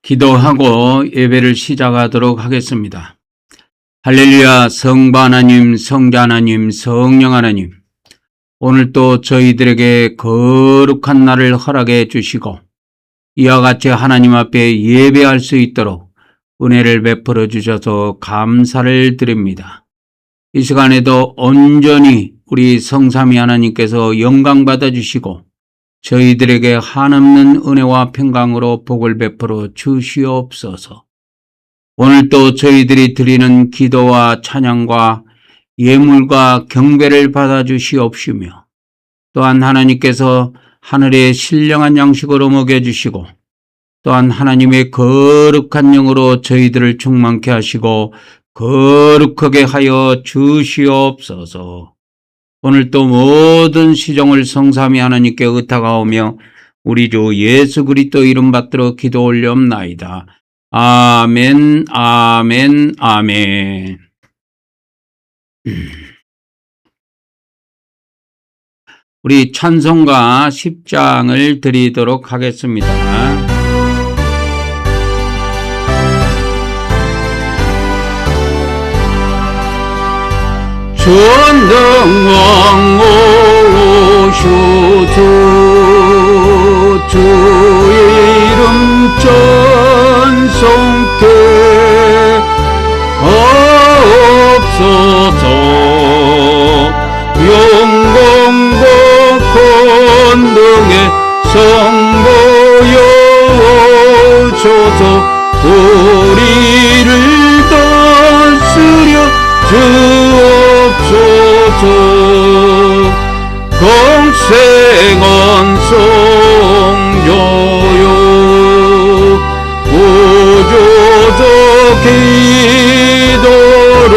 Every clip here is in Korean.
기도하고 예배를 시작하도록 하겠습니다. 할렐루야. 성부 하나님, 성자 하나님, 성령 하나님, 오늘 또 저희들에게 거룩한 날을 허락해 주시고 이와 같이 하나님 앞에 예배할 수 있도록 은혜를 베풀어 주셔서 감사를 드립니다. 이 시간에도 온전히 우리 성삼위 하나님께서 영광 받아 주시고 저희들에게 한없는 은혜와 평강으로 복을 베풀어 주시옵소서. 오늘 또 저희들이 드리는 기도와 찬양과 예물과 경배를 받아 주시옵시며 또한 하나님께서 하늘의 신령한 양식으로 먹여주시고 또한 하나님의 거룩한 영으로 저희들을 충만케 하시고 거룩하게 하여 주시옵소서. 오늘 또 모든 시종을 성삼위 하나님께 의탁하오며 우리 주 예수 그리스도 이름 받들어 기도 올려옵나이다. 아멘, 아멘, 아멘. 우리 찬송가 10장을 드리도록 하겠습니다. 전능왕 오셔서 주의 이름 찬송케 하옵소서. 영광과 권능의 성 보여줘서 우리를 다스려 주옵소서. 공생한 성녀요 우주적 기도를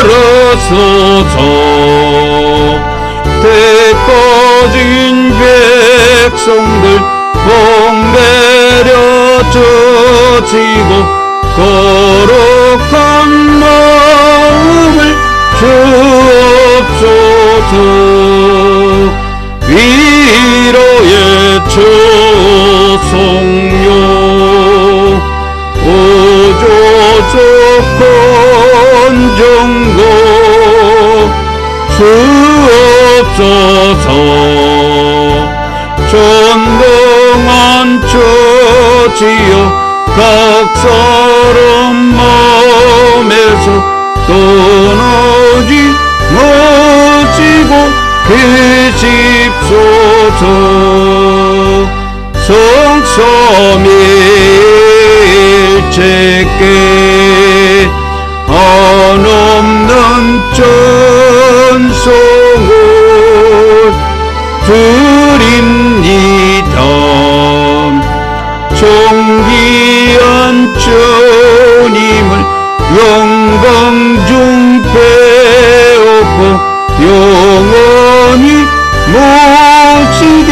들어서서 대꺼진 백성들 복내려 주시고 거룩한 마음을 주옵소서. 위로의 초성령 우주적 권정고 주옵소서. 전능한 처지여 각 사람 마음에서 떠나지 마시고 계십소서. 성삼일체께 한없는 찬송을 드립니다. 존귀한 주님을 영광 중 배우고 영원히 모시게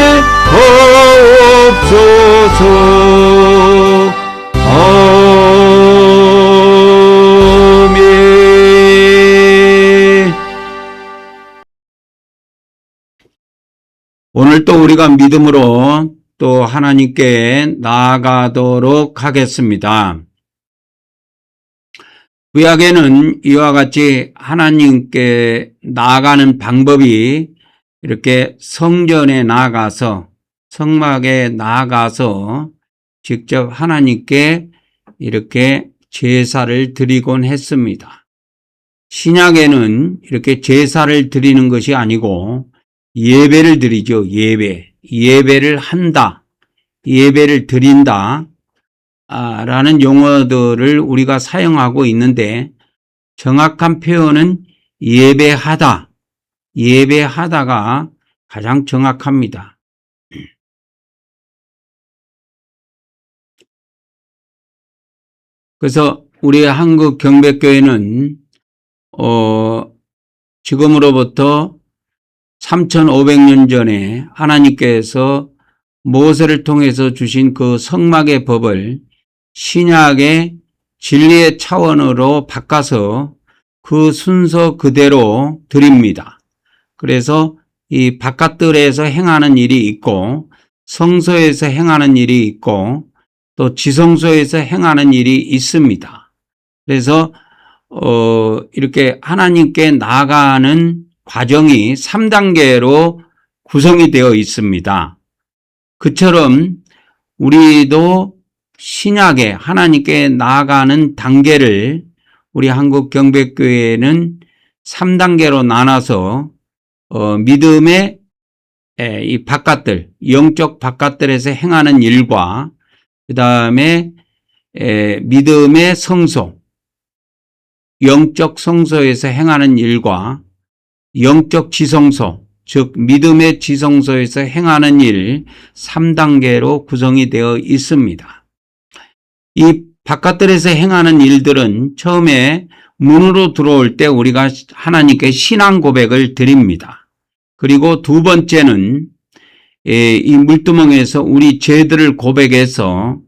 하옵소서. 아멘. 오늘 또 우리가 믿음으로 또 하나님께 나아가도록 하겠습니다. 구약에는 이와 같이 하나님께 나아가는 방법이 이렇게 성전에 나아가서 성막에 나아가서 직접 하나님께 이렇게 제사를 드리곤 했습니다. 신약에는 이렇게 제사를 드리는 것이 아니고 예배를 드리죠. 예배를 한다, 예배를 드린다 라는 용어들을 우리가 사용하고 있는데 정확한 표현은 예배하다가 가장 정확합니다. 그래서 우리 한국 경배교회는 지금으로부터 3500년 전에 하나님께서 모세를 통해서 주신 그 성막의 법을 신약의 진리의 차원으로 바꿔서 그 순서 그대로 드립니다. 그래서 이 바깥들에서 행하는 일이 있고 성소에서 행하는 일이 있고 또 지성소에서 행하는 일이 있습니다. 그래서 이렇게 하나님께 나아가는 과정이 3단계로 구성이 되어 있습니다. 그처럼 우리도 신약에 하나님께 나아가는 단계를 우리 한국경배교회는 3단계로 나눠서 믿음의 이 바깥들, 영적 바깥들에서 행하는 일과 그 다음에 믿음의 성소, 영적 성소에서 행하는 일과 영적 지성소, 즉 믿음의 지성소에서 행하는 일 3단계로 구성이 되어 있습니다. 이 바깥들에서 행하는 일들은 처음에 문으로 들어올 때 우리가 하나님께 신앙 고백을 드립니다. 그리고 두 번째는 이 물두멍에서 우리 죄들을 고백해서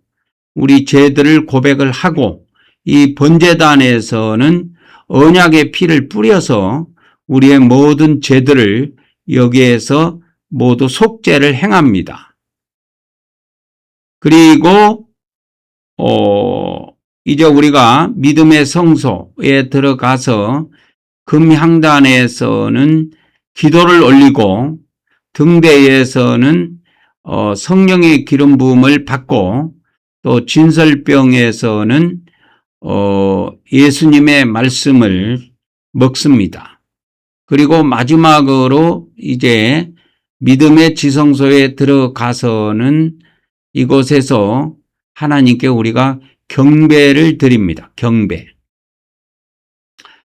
우리 죄들을 고백을 하고 이 번제단에서는 언약의 피를 뿌려서 우리의 모든 죄들을 여기에서 모두 속죄를 행합니다. 그리고 이제 우리가 믿음의 성소에 들어가서 금향단에서는 기도를 올리고 등대에서는 성령의 기름 부음을 받고 또 진설병에서는 예수님의 말씀을 먹습니다. 그리고 마지막으로 이제 믿음의 지성소에 들어가서는 이곳에서 하나님께 우리가 경배를 드립니다. 경배.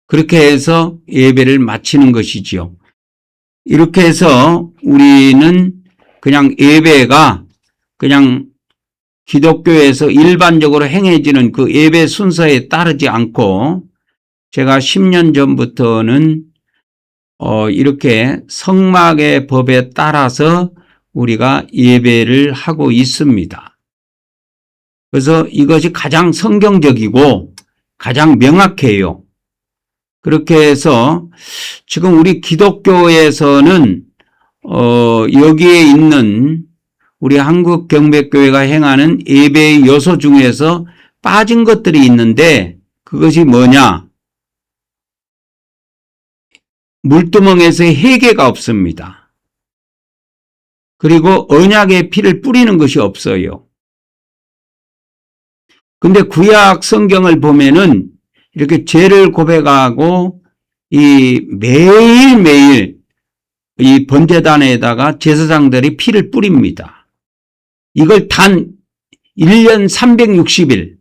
그렇게 해서 예배를 마치는 것이지요. 이렇게 해서 우리는 그냥 예배가 그냥 기독교에서 일반적으로 행해지는 그 예배 순서에 따르지 않고 제가 10년 전부터는 이렇게 성막의 법에 따라서 우리가 예배를 하고 있습니다. 그래서 이것이 가장 성경적이고 가장 명확해요. 그렇게 해서 지금 우리 기독교에서는 여기에 있는 우리 한국경배교회가 행하는 예배의 요소 중에서 빠진 것들이 있는데 그것이 뭐냐? 물두멍에서의 회개가 없습니다. 그리고 언약의 피를 뿌리는 것이 없어요. 근데 구약 성경을 보면은 이렇게 죄를 고백하고 이 매일매일 이 번제단에다가 제사장들이 피를 뿌립니다. 이걸 단 1년 360일,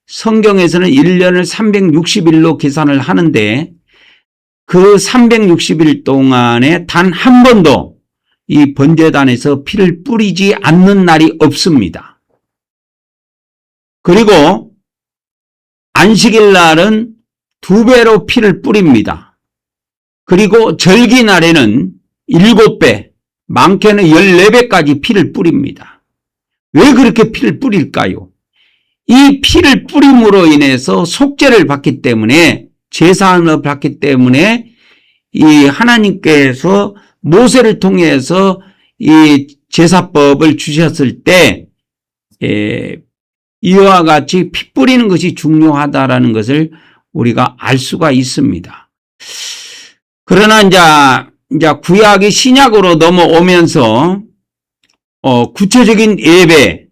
성경에서는 1년을 360일로 계산을 하는데 그 360일 동안에 단 한 번도 이 번제단에서 피를 뿌리지 않는 날이 없습니다. 그리고 안식일 날은 2배로 피를 뿌립니다. 그리고 절기날에는 7배, 많게는 14배까지 피를 뿌립니다. 왜 그렇게 피를 뿌릴까요? 이 피를 뿌림으로 인해서 속죄를 받기 때문에 제사를 받기 때문에 이 하나님께서 모세를 통해서 이 제사법을 주셨을 때 이와 같이 피 뿌리는 것이 중요하다라는 것을 우리가 알 수가 있습니다. 그러나 이제 구약이 신약으로 넘어오면서 구체적인 예배,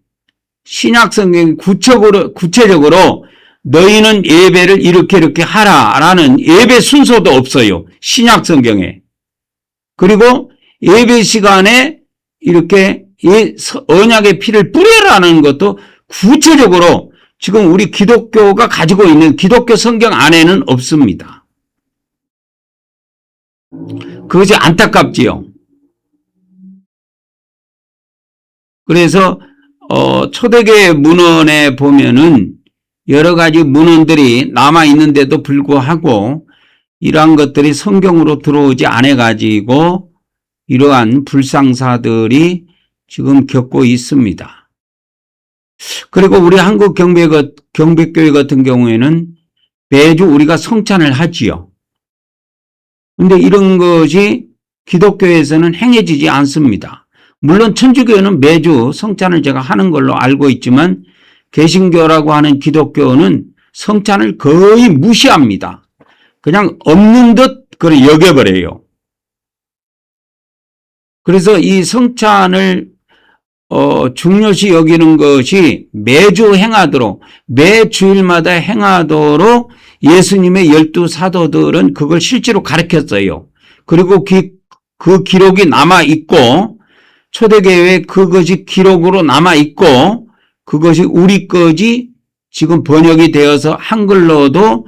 신약 성경이 구체적으로 너희는 예배를 이렇게 하라라는 예배 순서도 없어요. 신약 성경에. 그리고 예배 시간에 이렇게 언약의 피를 뿌리라는 것도 구체적으로 지금 우리 기독교가 가지고 있는 기독교 성경 안에는 없습니다. 그것이 안타깝지요. 그래서 초대교회 문헌에 보면은 여러 가지 문헌들이 남아 있는데도 불구하고 이러한 것들이 성경으로 들어오지 않아 가지고 이러한 불상사들이 지금 겪고 있습니다. 그리고 우리 한국 경배교회 같은 경우에는 매주 우리가 성찬을 하지요. 근데 이런 것이 기독교에서는 행해지지 않습니다. 물론 천주교는 매주 성찬을 제가 하는 걸로 알고 있지만 개신교라고 하는 기독교는 성찬을 거의 무시합니다. 그냥 없는 듯 그걸 여겨버려요. 그래서 이 성찬을 중요시 여기는 것이 매주 행하도록, 매 주일마다 행하도록 예수님의 12사도들은 그걸 실제로 가르쳤어요. 그리고 그 기록이 남아있고, 초대교회에 그것이 기록으로 남아있고, 그것이 우리 것이 지금 번역이 되어서 한글로도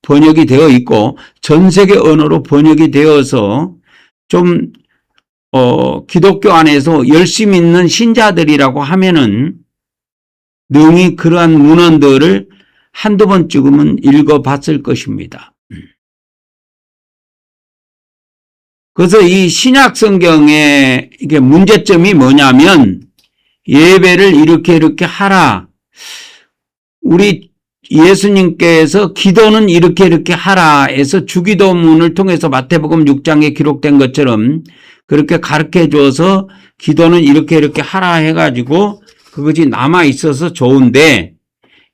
번역이 되어 있고, 전 세계 언어로 번역이 되어서 좀 기독교 안에서 열심히 있는 신자들이라고 하면은 능히 그러한 문헌들을 한두 번쯤은 읽어봤을 것입니다. 그래서 이 신약 성경의 이게 문제점이 뭐냐면 예배를 이렇게 하라. 우리 예수님께서 기도는 이렇게 하라 해서 주기도문을 통해서 마태복음 6장에 기록된 것처럼 그렇게 가르쳐 줘서 기도는 이렇게 하라 해가지고 그것이 남아 있어서 좋은데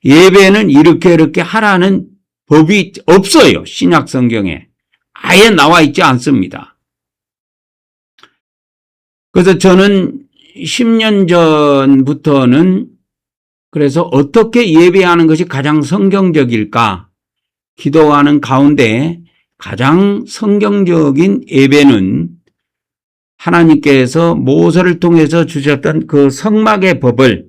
예배는 이렇게 하라는 법이 없어요. 신약 성경에. 아예 나와 있지 않습니다. 그래서 저는 10년 전부터는 그래서 어떻게 예배하는 것이 가장 성경적일까? 기도하는 가운데 가장 성경적인 예배는 하나님께서 모세를 통해서 주셨던 그 성막의 법을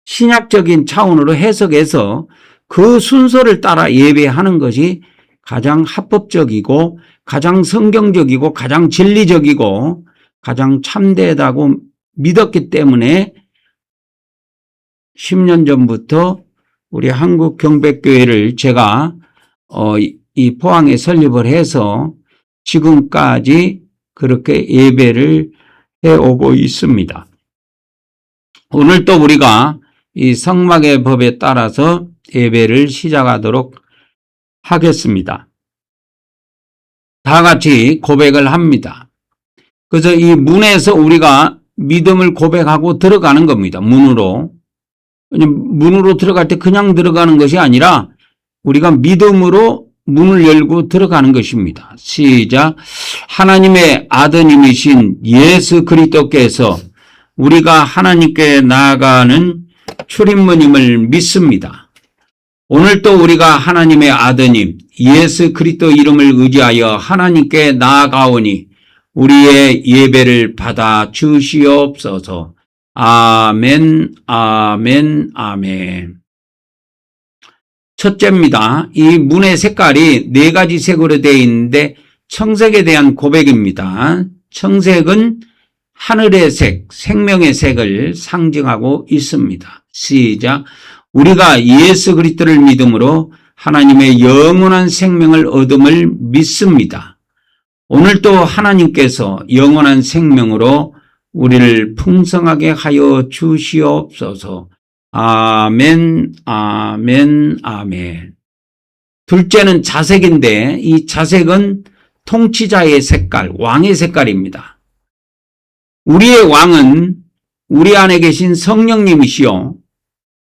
신약적인 차원으로 해석해서 그 순서를 따라 예배하는 것이 가장 합법적이고 가장 성경적이고 가장 진리적이고 가장 참되다고 믿었기 때문에 10년 전부터 우리 한국경백교회를 제가 이 포항에 설립을 해서 지금까지 그렇게 예배를 해오고 있습니다. 오늘 또 우리가 이 성막의 법에 따라서 예배를 시작하도록 하겠습니다. 다 같이 고백을 합니다. 그래서 이 문에서 우리가 믿음을 고백하고 들어가는 겁니다. 문으로 들어갈 때 그냥 들어가는 것이 아니라 우리가 믿음으로 문을 열고 들어가는 것입니다. 시작. 하나님의 아드님이신 예수 그리스도께서 우리가 하나님께 나아가는 출입문임을 믿습니다. 오늘도 우리가 하나님의 아드님 예수 그리스도 이름을 의지하여 하나님께 나아가오니 우리의 예배를 받아 주시옵소서. 아멘, 아멘, 아멘. 첫째입니다. 이 문의 색깔이 4가지 색으로 되어 있는데 청색에 대한 고백입니다. 청색은 하늘의 색, 생명의 색을 상징하고 있습니다. 시작. 우리가 예수 그리스도를 믿음으로 하나님의 영원한 생명을 얻음을 믿습니다. 오늘도 하나님께서 영원한 생명으로 우리를 풍성하게 하여 주시옵소서. 아멘, 아멘, 아멘. 둘째는 자색인데 이 자색은 통치자의 색깔, 왕의 색깔입니다. 우리의 왕은 우리 안에 계신 성령님이시요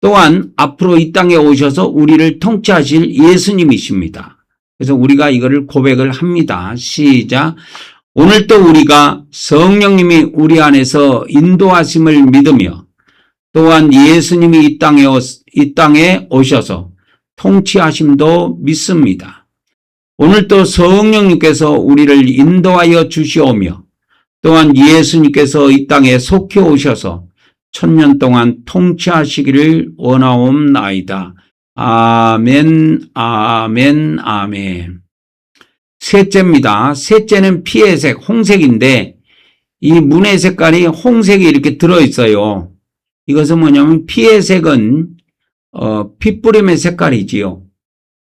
또한 앞으로 이 땅에 오셔서 우리를 통치하실 예수님이십니다. 그래서 우리가 이거를 고백을 합니다. 시작. 오늘도 우리가 성령님이 우리 안에서 인도하심을 믿으며 또한 예수님이 이 땅에 오셔서 통치하심도 믿습니다. 오늘도 성령님께서 우리를 인도하여 주시오며 또한 예수님께서 이 땅에 속히 오셔서 1000년 동안 통치하시기를 원하옵나이다. 아멘, 아멘, 아멘. 셋째입니다. 셋째는 피의 색, 홍색인데 이 문의 색깔이 홍색이 이렇게 들어있어요. 이것은 뭐냐면 피의 색은 핏부림의 색깔이지요.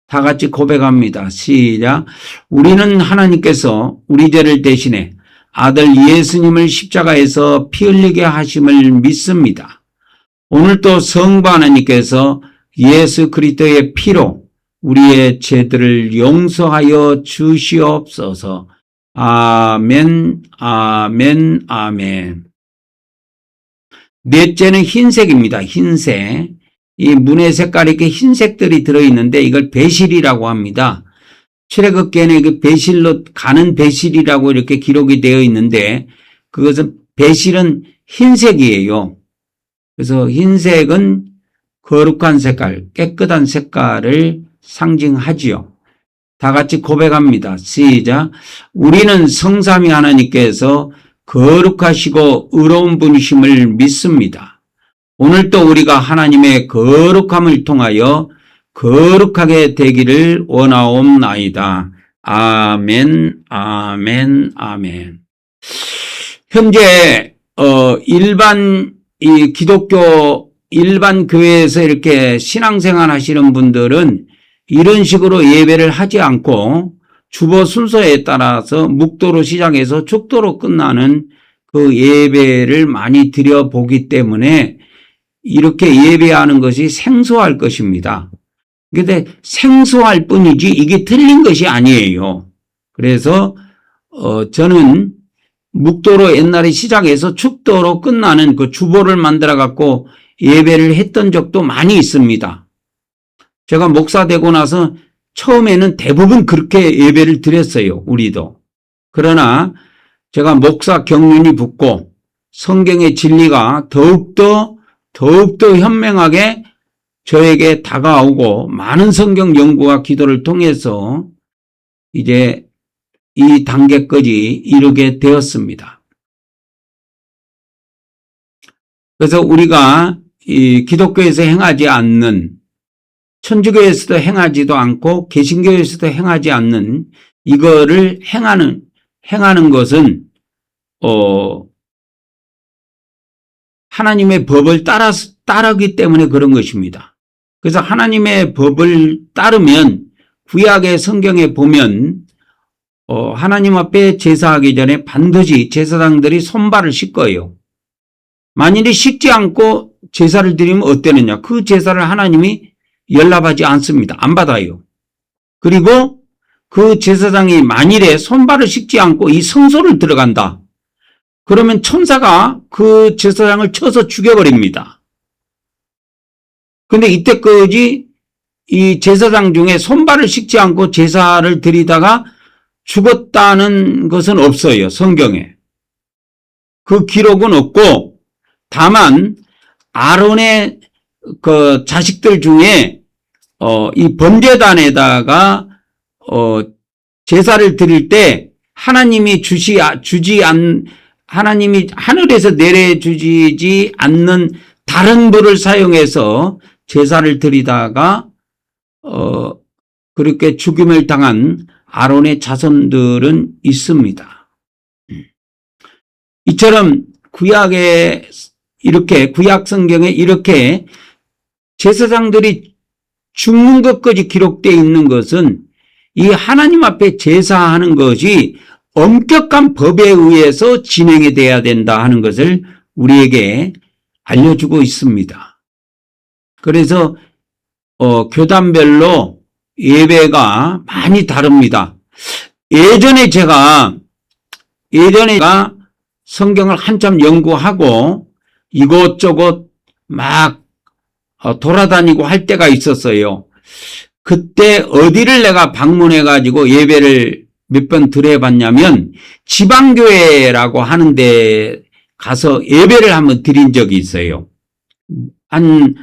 다 같이 고백합니다. 시작. 우리는 하나님께서 우리 죄를 대신해 아들 예수님을 십자가에서 피 흘리게 하심을 믿습니다. 오늘도 성부 하나님께서 예수 그리스도의 피로 우리의 죄들을 용서하여 주시옵소서. 아멘, 아멘, 아멘. 넷째는 흰색입니다. 흰색. 이 문의 색깔이 이렇게 흰색들이 들어있는데 이걸 배실이라고 합니다. 출애굽기에는 그 배실로 가는 배실이라고 이렇게 기록이 되어 있는데 그것은 배실은 흰색이에요. 그래서 흰색은 거룩한 색깔, 깨끗한 색깔을 상징하지요. 다 같이 고백합니다. 시작. 우리는 성삼위 하나님께서 거룩하시고 의로운 분이심을 믿습니다. 오늘도 우리가 하나님의 거룩함을 통하여 거룩하게 되기를 원하옵나이다. 아멘, 아멘, 아멘. 현재 일반 교회에서 이렇게 신앙생활 하시는 분들은 이런 식으로 예배를 하지 않고 주보 순서에 따라서 묵도로 시작해서 축도로 끝나는 그 예배를 많이 드려보기 때문에 이렇게 예배하는 것이 생소할 것입니다. 그런데 생소할 뿐이지 이게 틀린 것이 아니에요. 그래서 저는 묵도로 옛날에 시작해서 축도로 끝나는 그 주보를 만들어 갖고 예배를 했던 적도 많이 있습니다. 제가 목사 되고 나서 처음에는 대부분 그렇게 예배를 드렸어요. 우리도. 그러나 제가 목사 경륜이 붙고 성경의 진리가 더욱더 현명하게 저에게 다가오고 많은 성경 연구와 기도를 통해서 이제 이 단계까지 이르게 되었습니다. 그래서 우리가 이 기독교에서 행하지 않는, 천주교에서도 행하지도 않고 개신교에서도 행하지 않는 이거를 행하는 것은 하나님의 법을 따르기 때문에 그런 것입니다. 그래서 하나님의 법을 따르면 구약의 성경에 보면 하나님 앞에 제사하기 전에 반드시 제사장들이 손발을 씻어요. 만일에 씻지 않고 제사를 드리면 어때느냐? 그 제사를 하나님이 연락하지 않습니다. 안 받아요. 그리고 그 제사장이 만일에 손발을 씻지 않고 이 성소를 들어간다. 그러면 천사가 그 제사장을 쳐서 죽여버립니다. 근데 이때까지 이 제사장 중에 손발을 씻지 않고 제사를 드리다가 죽었다는 것은 없어요. 성경에. 그 기록은 없고 다만 아론의 그 자식들 중에 이 번제단에다가 제사를 드릴 때 하나님이 하나님이 하늘에서 내려주지 않는 다른 불을 사용해서 제사를 드리다가 그렇게 죽임을 당한 아론의 자손들은 있습니다. 이처럼 구약 성경에 이렇게 제사장들이 죽는 것까지 기록되어 있는 것은 이 하나님 앞에 제사하는 것이 엄격한 법에 의해서 진행이 돼야 된다 하는 것을 우리에게 알려주고 있습니다. 그래서 교단별로 예배가 많이 다릅니다. 예전에 제가 성경을 한참 연구하고 이곳저곳 막 돌아다니고 할 때가 있었어요. 그때 어디를 내가 방문해 가지고 예배를 몇 번 드려봤냐면 지방교회라고 하는데 가서 예배를 한번 드린 적이 있어요. 한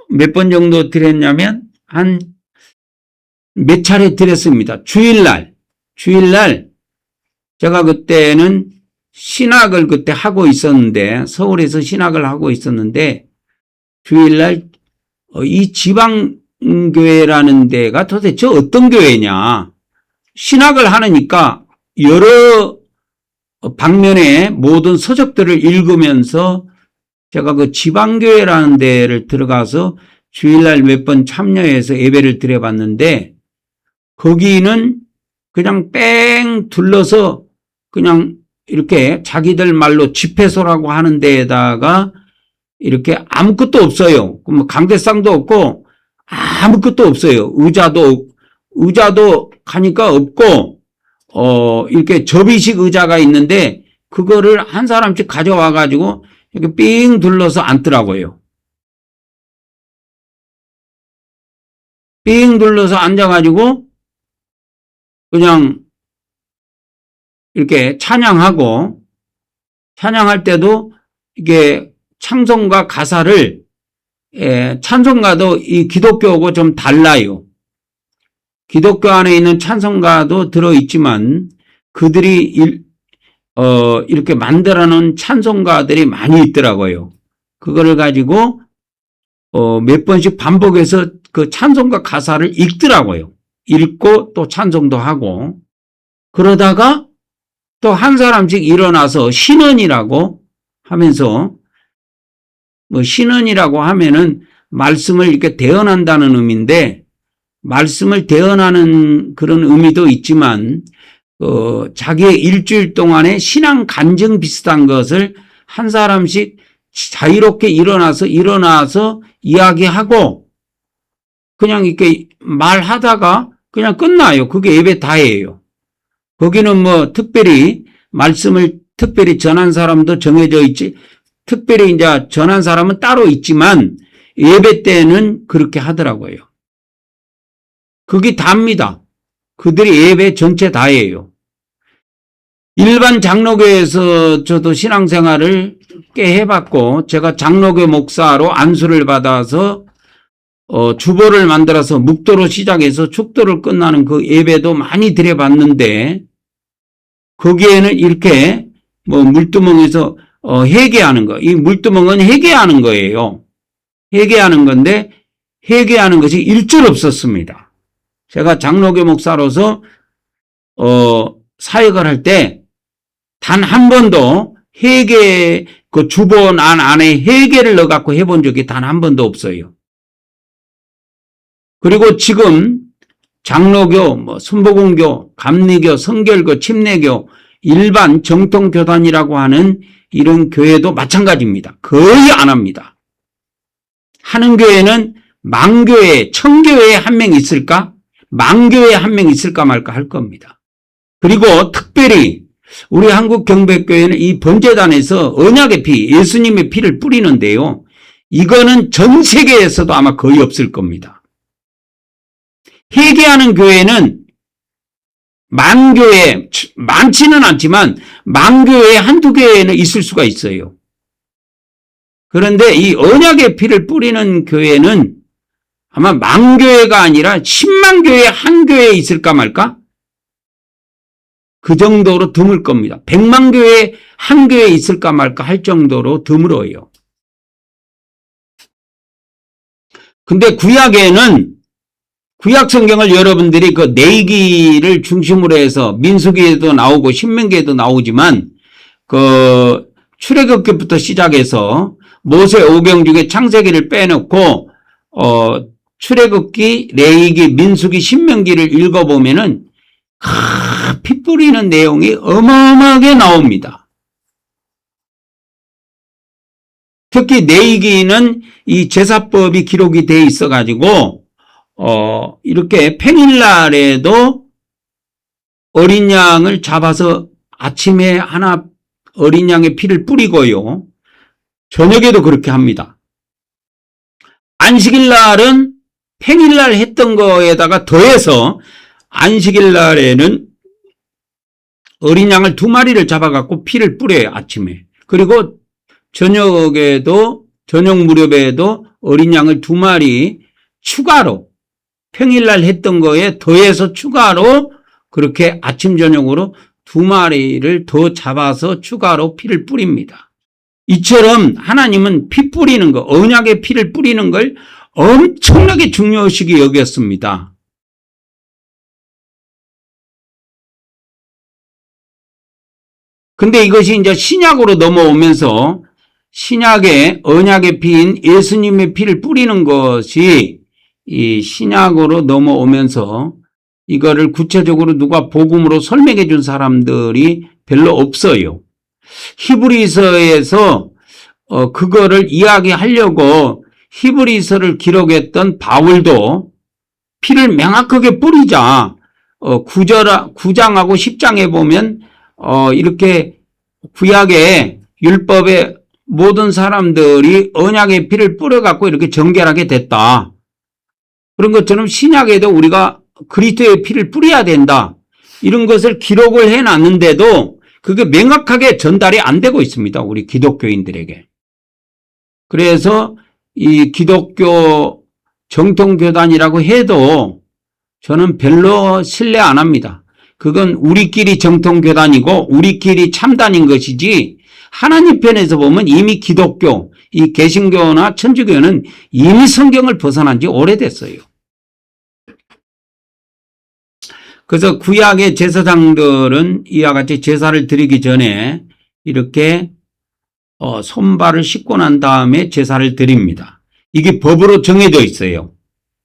몇 번 정도 드렸냐면 한 몇 차례 드렸습니다. 주일날 제가 그때는 신학을 그때 하고 있었는데 서울에서 신학을 하고 있었는데 주일날 이 지방교회라는 데가 도대체 어떤 교회냐, 신학을 하니까 여러 방면의 모든 서적들을 읽으면서 제가 그 지방교회라는 데를 들어가서 주일날 몇 번 참여해서 예배를 드려봤는데 거기는 그냥 뺑 둘러서 그냥 이렇게 자기들 말로 집회소라고 하는 데에다가 이렇게 아무것도 없어요. 뭐 강대상도 없고 아무것도 없어요. 의자도 가니까 없고 이렇게 접이식 의자가 있는데 그거를 한 사람씩 가져와 가지고 이렇게 삥 둘러서 앉더라고요. 삥 둘러서 앉아가지고 그냥 이렇게 찬양하고, 찬양할 때도 이게 찬송가 가사를, 찬송가도 이 기독교하고 좀 달라요. 기독교 안에 있는 찬송가도 들어있지만 그들이 이렇게 만들어 놓은 찬송가들이 많이 있더라고요. 그거를 가지고 몇 번씩 반복해서 그 찬송가 가사를 읽더라고요. 읽고 또 찬송도 하고, 그러다가 또 한 사람씩 일어나서 신언이라고 하면서, 뭐 신언이라고 하면은 말씀을 이렇게 대언한다는 의미인데, 말씀을 대언하는 그런 의미도 있지만 자기의 일주일 동안의 신앙 간증 비슷한 것을 한 사람씩 자유롭게 일어나서 이야기하고 그냥 이렇게 말하다가 그냥 끝나요. 그게 예배 다예요. 거기는 뭐 특별히 말씀을 특별히 전한 사람도 정해져 있지, 특별히 이제 전한 사람은 따로 있지만 예배 때는 그렇게 하더라고요. 그게 다입니다. 그들이 예배 전체 다예요. 일반 장로교에서 저도 신앙생활을 꽤 해봤고, 제가 장로교 목사로 안수를 받아서 주보를 만들어서 묵도로 시작해서 축도를 끝나는 그 예배도 많이 드려봤는데, 거기에는 이렇게 뭐 물두멍에서 회개하는 거, 이 물두멍은 회개하는 거예요. 회개하는 건데 회개하는 것이 일절 없었습니다. 제가 장로교 목사로서 사역을 할 때 단 한 번도 회개, 그 주본 안에 회개를 넣어갖고 해본 적이 단 한 번도 없어요. 그리고 지금 장로교, 뭐 순복음교, 감리교, 성결교, 침례교, 일반 정통교단이라고 하는 이런 교회도 마찬가지입니다. 거의 안 합니다. 하는 교회는 망교회, 청교회에 한 명 있을까? 망교회에 한 명 있을까 말까 할 겁니다. 그리고 특별히 우리 한국경배교회는 이 번제단에서 언약의 피, 예수님의 피를 뿌리는데요. 이거는 전 세계에서도 아마 거의 없을 겁니다. 회개하는 교회는 만교회, 많지는 않지만 만교회 한두 교회에는 있을 수가 있어요. 그런데 이 언약의 피를 뿌리는 교회는 아마 만교회가 아니라 10만 교회 한 교회에 있을까 말까? 그 정도로 드물 겁니다. 100만 교회 한 교회에 있을까 말까 할 정도로 드물어요. 근데 구약에는, 구약 성경을 여러분들이 그 내기를 중심으로 해서 민수기에도 나오고 신명기에도 나오지만 그 출애굽기부터 시작해서 모세 오경 중에 창세기를 빼놓고 출애굽기, 레위기, 민수기, 신명기를 읽어보면은 피 뿌리는 내용이 어마어마하게 나옵니다. 특히 레위기는 이 제사법이 기록이 돼 있어가지고 이렇게 평일날에도 어린 양을 잡아서 아침에 하나 어린 양의 피를 뿌리고요. 저녁에도 그렇게 합니다. 안식일 날은 평일날 했던 거에다가 더해서 안식일 날에는 어린 양을 2마리를 잡아갖고 피를 뿌려요, 아침에. 그리고 저녁에도, 저녁 무렵에도 어린 양을 2마리 추가로, 평일날 했던 거에 더해서 추가로 그렇게 아침, 저녁으로 2마리를 더 잡아서 추가로 피를 뿌립니다. 이처럼 하나님은 피 뿌리는 거, 언약의 피를 뿌리는 걸 엄청나게 중요시하게 여겼습니다. 근데 이것이 이제 신약으로 넘어오면서 신약의 언약의 피인 예수님의 피를 뿌리는 것이 이 신약으로 넘어오면서 이거를 구체적으로 누가 복음으로 설명해 준 사람들이 별로 없어요. 히브리서에서 그거를 이야기하려고 히브리서를 기록했던 바울도 피를 명확하게 뿌리자 9장하고 10장에 보면 이렇게 구약의 율법에 모든 사람들이 언약의 피를 뿌려갖고 이렇게 정결하게 됐다. 그런 것처럼 신약에도 우리가 그리스도의 피를 뿌려야 된다. 이런 것을 기록을 해놨는데도 그게 명확하게 전달이 안 되고 있습니다. 우리 기독교인들에게. 그래서 이 기독교 정통교단이라고 해도 저는 별로 신뢰 안 합니다. 그건 우리끼리 정통교단이고 우리끼리 참단인 것이지 하나님 편에서 보면 이미 기독교, 이 개신교나 천주교는 이미 성경을 벗어난 지 오래됐어요. 그래서 구약의 제사장들은 이와 같이 제사를 드리기 전에 이렇게 손발을 씻고 난 다음에 제사를 드립니다. 이게 법으로 정해져 있어요.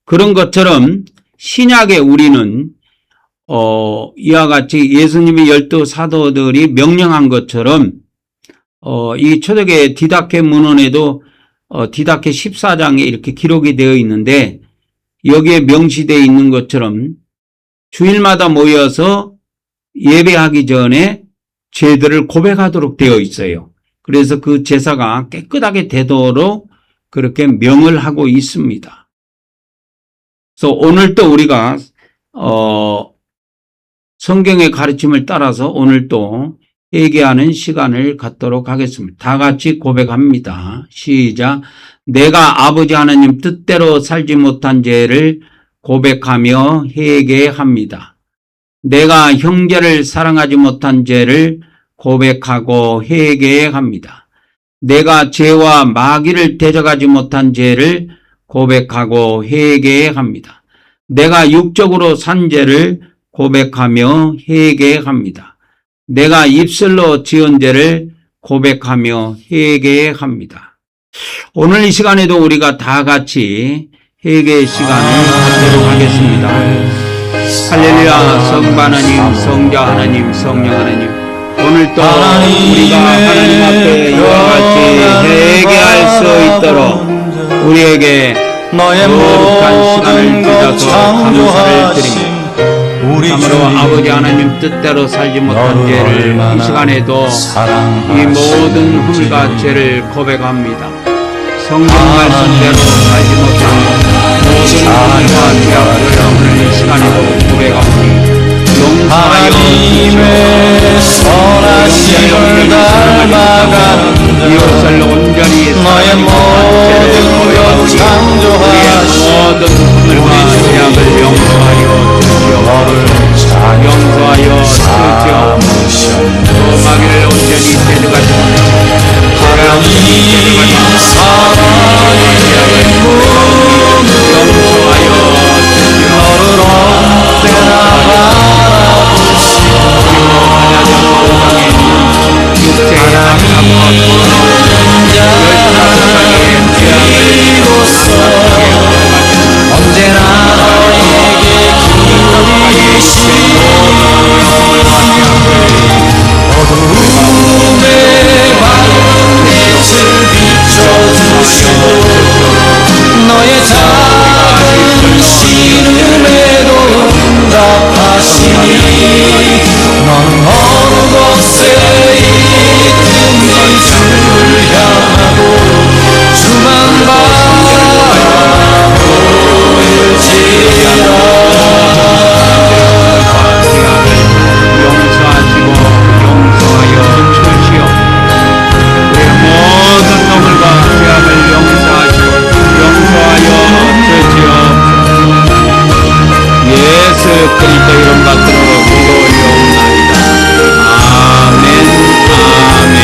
그런 것처럼 신약에 우리는 이와 같이 예수님의 12 사도들이 명령한 것처럼 이 초대교회 디다케 문헌에도 디다케 14장에 이렇게 기록이 되어 있는데 여기에 명시되어 있는 것처럼 주일마다 모여서 예배하기 전에 죄들을 고백하도록 되어 있어요. 그래서 그 제사가 깨끗하게 되도록 그렇게 명을 하고 있습니다. 그래서 오늘도 우리가 성경의 가르침을 따라서 오늘도 회개하는 시간을 갖도록 하겠습니다. 다 같이 고백합니다. 시작. 내가 아버지 하나님 뜻대로 살지 못한 죄를 고백하며 회개합니다. 내가 형제를 사랑하지 못한 죄를 고백하고 회개합니다. 내가 죄와 마귀를 대적하지 못한 죄를 고백하고 회개합니다. 내가 육적으로 산 죄를 고백하며 회개합니다. 내가 입술로 지은 죄를 고백하며 회개합니다. 오늘 이 시간에도 우리가 다 같이 회개의 시간을 갖도록 하겠습니다. 할렐루야. 성부 하나님, 성자 하나님, 성령 하나님, 오늘도 우리가 하나님 앞에 이와 같이 회개할 수 있도록 우리에게 거룩한 시간을 주셔서 감사를 드립니다. 참으로 아버지 하나님 뜻대로 살지 못한 죄를 이 시간에도 이 모든 흠과 죄를 고백합니다. 성경 말씀대로 살지 못한 모든 흠과 죄악을 오늘 이 시간에도 고백합니다. 용서하여 선하심을 닮아가는 이웃을 온전히 너의 모든 것 창조하신 모든 흠과 죄악을 용서하여 주시옵소서. 용서하여 주시옵소서. 또 마귀를 온전히 대적하지 못하고 하나님 사랑의 문을 용서하여 너를 언제나 바라보시오 육체의 악함과 언제나 너에게 기쁘신 어두움에 밝은 빛을 비춰주시고 너의 작은 신음에도 응답하시니 너는 어느 곳에 있든지 주를 향하고 주만 용서하시고 용서하여 주시오. 우리의 모든 놈들과 죄악을 용서하시고 용서하여 주시옵소서. 예수 그리스도 이름 받들어 기도하옵나이다. 아멘, 아멘,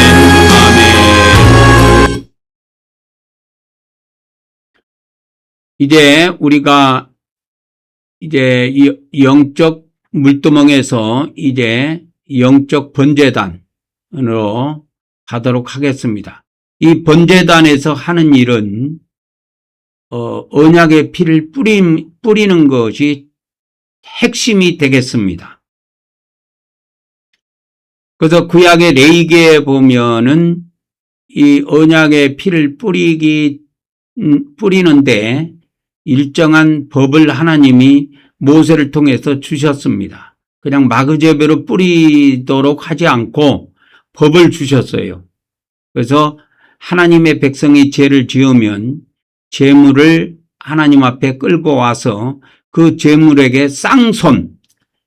아멘. 이제 우리가 이제 이 영적 물두멍에서 이제 영적 번제단으로 가도록 하겠습니다. 이 번제단에서 하는 일은 언약의 피를 뿌리는 것이 핵심이 되겠습니다. 그래서 구약의 레위기에 보면은 이 언약의 피를 뿌리는데 일정한 법을 하나님이 모세를 통해서 주셨습니다. 그냥 마구제비로 뿌리도록 하지 않고 법을 주셨어요. 그래서 하나님의 백성이 죄를 지으면 제물을 하나님 앞에 끌고 와서 그 제물에게 쌍손,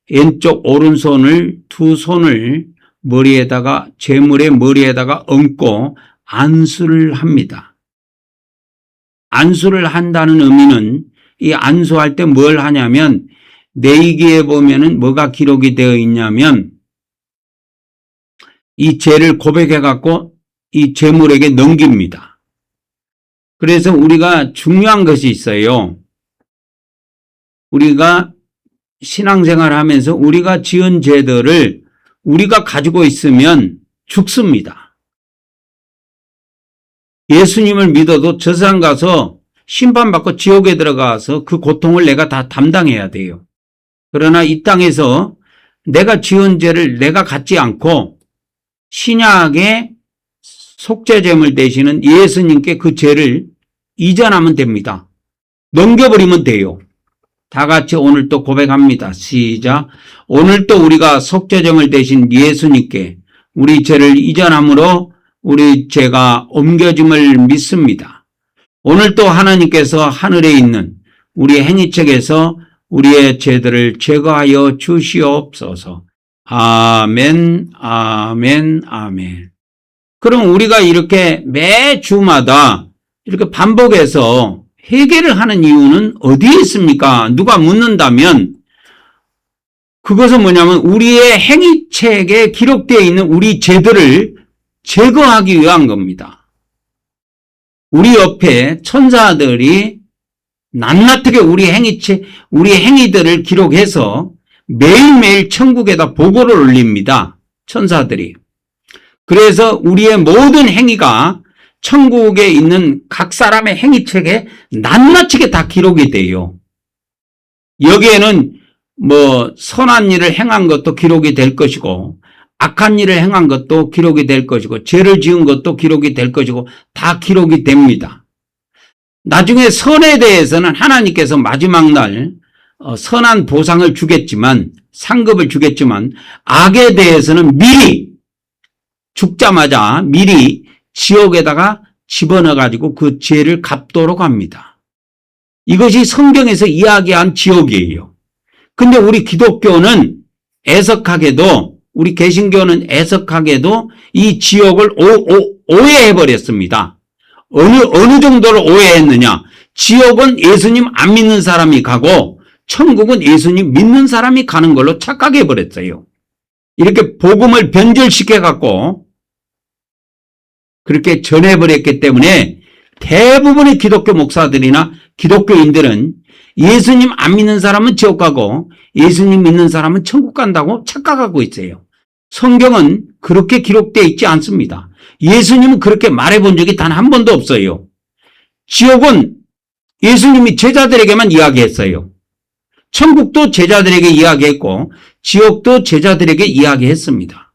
왼쪽 오른손을 두 손을 머리에다가 제물의 머리에다가 얹고 안수를 합니다. 안수를 한다는 의미는 이 안수할 때 뭘 하냐면 내기에 보면은 뭐가 기록이 되어 있냐면 이 죄를 고백해 갖고 이 제물에게 넘깁니다. 그래서 우리가 중요한 것이 있어요. 우리가 신앙생활 하면서 우리가 지은 죄들을 우리가 가지고 있으면 죽습니다. 예수님을 믿어도 저 세상 가서 심판받고 지옥에 들어가서 그 고통을 내가 다 담당해야 돼요. 그러나 이 땅에서 내가 지은 죄를 내가 갖지 않고 신약의 속죄제물 되시는 예수님께 그 죄를 이전하면 됩니다. 넘겨버리면 돼요. 다 같이 오늘 또 고백합니다. 시작. 오늘 또 우리가 속죄제물 되신 예수님께 우리 죄를 이전함으로 우리 죄가 옮겨짐을 믿습니다. 오늘 또 하나님께서 하늘에 있는 우리 행위책에서 우리의 죄들을 제거하여 주시옵소서. 아멘, 아멘, 아멘. 그럼 우리가 이렇게 매주마다 이렇게 반복해서 회개를 하는 이유는 어디에 있습니까? 누가 묻는다면 그것은 뭐냐면 우리의 행위책에 기록되어 있는 우리 죄들을 제거하기 위한 겁니다. 우리 옆에 천사들이 낱낱하게 우리 행위들을 기록해서 매일매일 천국에다 보고를 올립니다. 천사들이. 그래서 우리의 모든 행위가 천국에 있는 각 사람의 행위책에 낱낱하게 다 기록이 돼요. 여기에는 뭐 선한 일을 행한 것도 기록이 될 것이고 악한 일을 행한 것도 기록이 될 것이고 죄를 지은 것도 기록이 될 것이고 다 기록이 됩니다. 나중에 선에 대해서는 하나님께서 마지막 날 선한 보상을 주겠지만 상급을 주겠지만 악에 대해서는 미리 죽자마자 미리 지옥에다가 집어넣어 가지고 그 죄를 갚도록 합니다. 이것이 성경에서 이야기한 지옥이에요. 근데 우리 기독교는 애석하게도 우리 개신교는 애석하게도 이 지옥을 오해해버렸습니다. 어느 정도로 오해했느냐. 지옥은 예수님 안 믿는 사람이 가고 천국은 예수님 믿는 사람이 가는 걸로 착각해버렸어요. 이렇게 복음을 변절시켜갖고 그렇게 전해버렸기 때문에 대부분의 기독교 목사들이나 기독교인들은 예수님 안 믿는 사람은 지옥 가고 예수님 믿는 사람은 천국 간다고 착각하고 있어요. 성경은 그렇게 기록되어 있지 않습니다. 예수님은 그렇게 말해본 적이 단 한 번도 없어요. 지옥은 예수님이 제자들에게만 이야기했어요. 천국도 제자들에게 이야기했고 지옥도 제자들에게 이야기했습니다.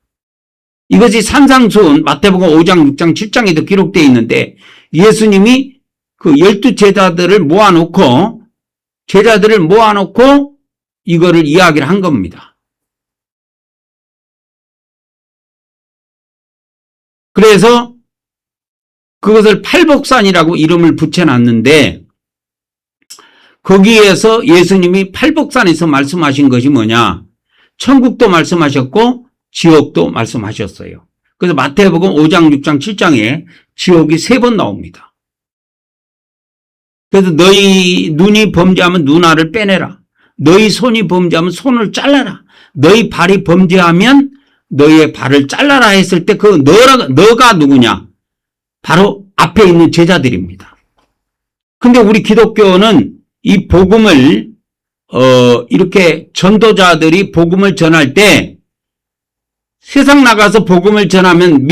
이것이 산상수훈 마태복음 5장, 6장, 7장에도 기록되어 있는데 예수님이 그 12제자들을 모아놓고 이거를 이야기를 한 겁니다. 그래서 그것을 팔복산이라고 이름을 붙여놨는데 거기에서 예수님이 팔복산에서 말씀하신 것이 뭐냐? 천국도 말씀하셨고 지옥도 말씀하셨어요. 그래서 마태복음 5장, 6장, 7장에 지옥이 3번 나옵니다. 그래서 너희 눈이 범죄하면 눈알을 빼내라. 너희 손이 범죄하면 손을 잘라라. 너희 발이 범죄하면 너희의 발을 잘라라 했을 때 그 너가 누구냐? 바로 앞에 있는 제자들입니다. 근데 우리 기독교는 이 복음을 이렇게 전도자들이 복음을 전할 때 세상 나가서 복음을 전하면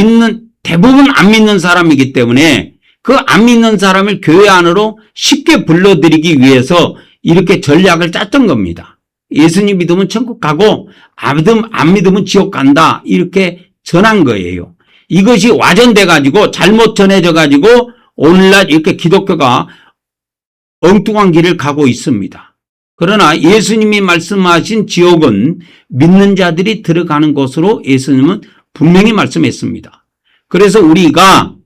대부분 안 믿는 사람이기 때문에 그 안 믿는 사람을 교회 안으로 쉽게 불러들이기 위해서 이렇게 전략을 짰던 겁니다. 예수님 믿으면 천국 가고 안 믿으면 지옥 간다 이렇게 전한 거예요. 이것이 와전돼 가지고 잘못 전해져 가지고 오늘날 이렇게 기독교가 엉뚱한 길을 가고 있습니다. 그러나 예수님이 말씀하신 지옥은 믿는 자들이 들어가는 곳으로 예수님은 분명히 말씀했습니다. 그래서 우리가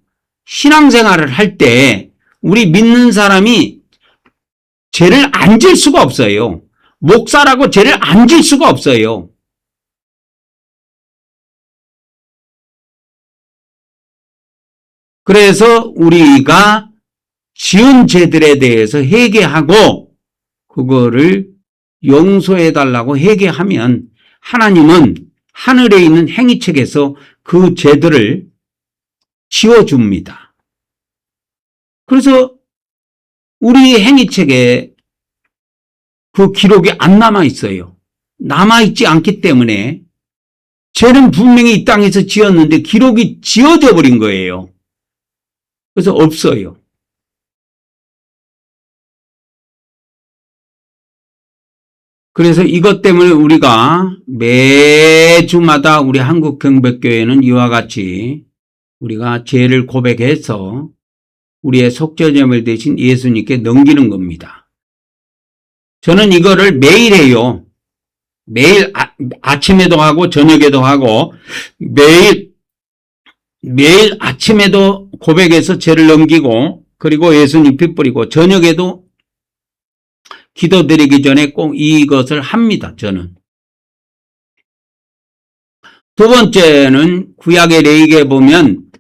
신앙생활을 할 때 우리 믿는 사람이 죄를 안 질 수가 없어요. 목사라고 죄를 안 질 수가 없어요. 그래서 우리가 지은 죄들에 대해서 회개하고 그거를 용서해달라고 회개하면 하나님은 하늘에 있는 행위책에서 그 죄들을 지워줍니다. 그래서 우리 행위책에 그 기록이 안 남아있어요. 남아있지 않기 때문에 죄는 분명히 이 땅에서 지었는데 기록이 지워져 버린 거예요. 그래서 없어요. 그래서 이것 때문에 우리가 매주마다 우리 한국경백교회는 이와 같이 우리가 죄를 고백해서 우리의 속죄제물 대신 예수님께 넘기는 겁니다. 저는 이거를 매일 해요. 매일 아침에도 하고 저녁에도 하고 매일 아침에도 고백해서 죄를 넘기고 그리고 예수님 피 뿌리고 저녁에도 기도드리기 전에 꼭 이것을 합니다. 저는. 두 번째는 구약의 레위기에 보면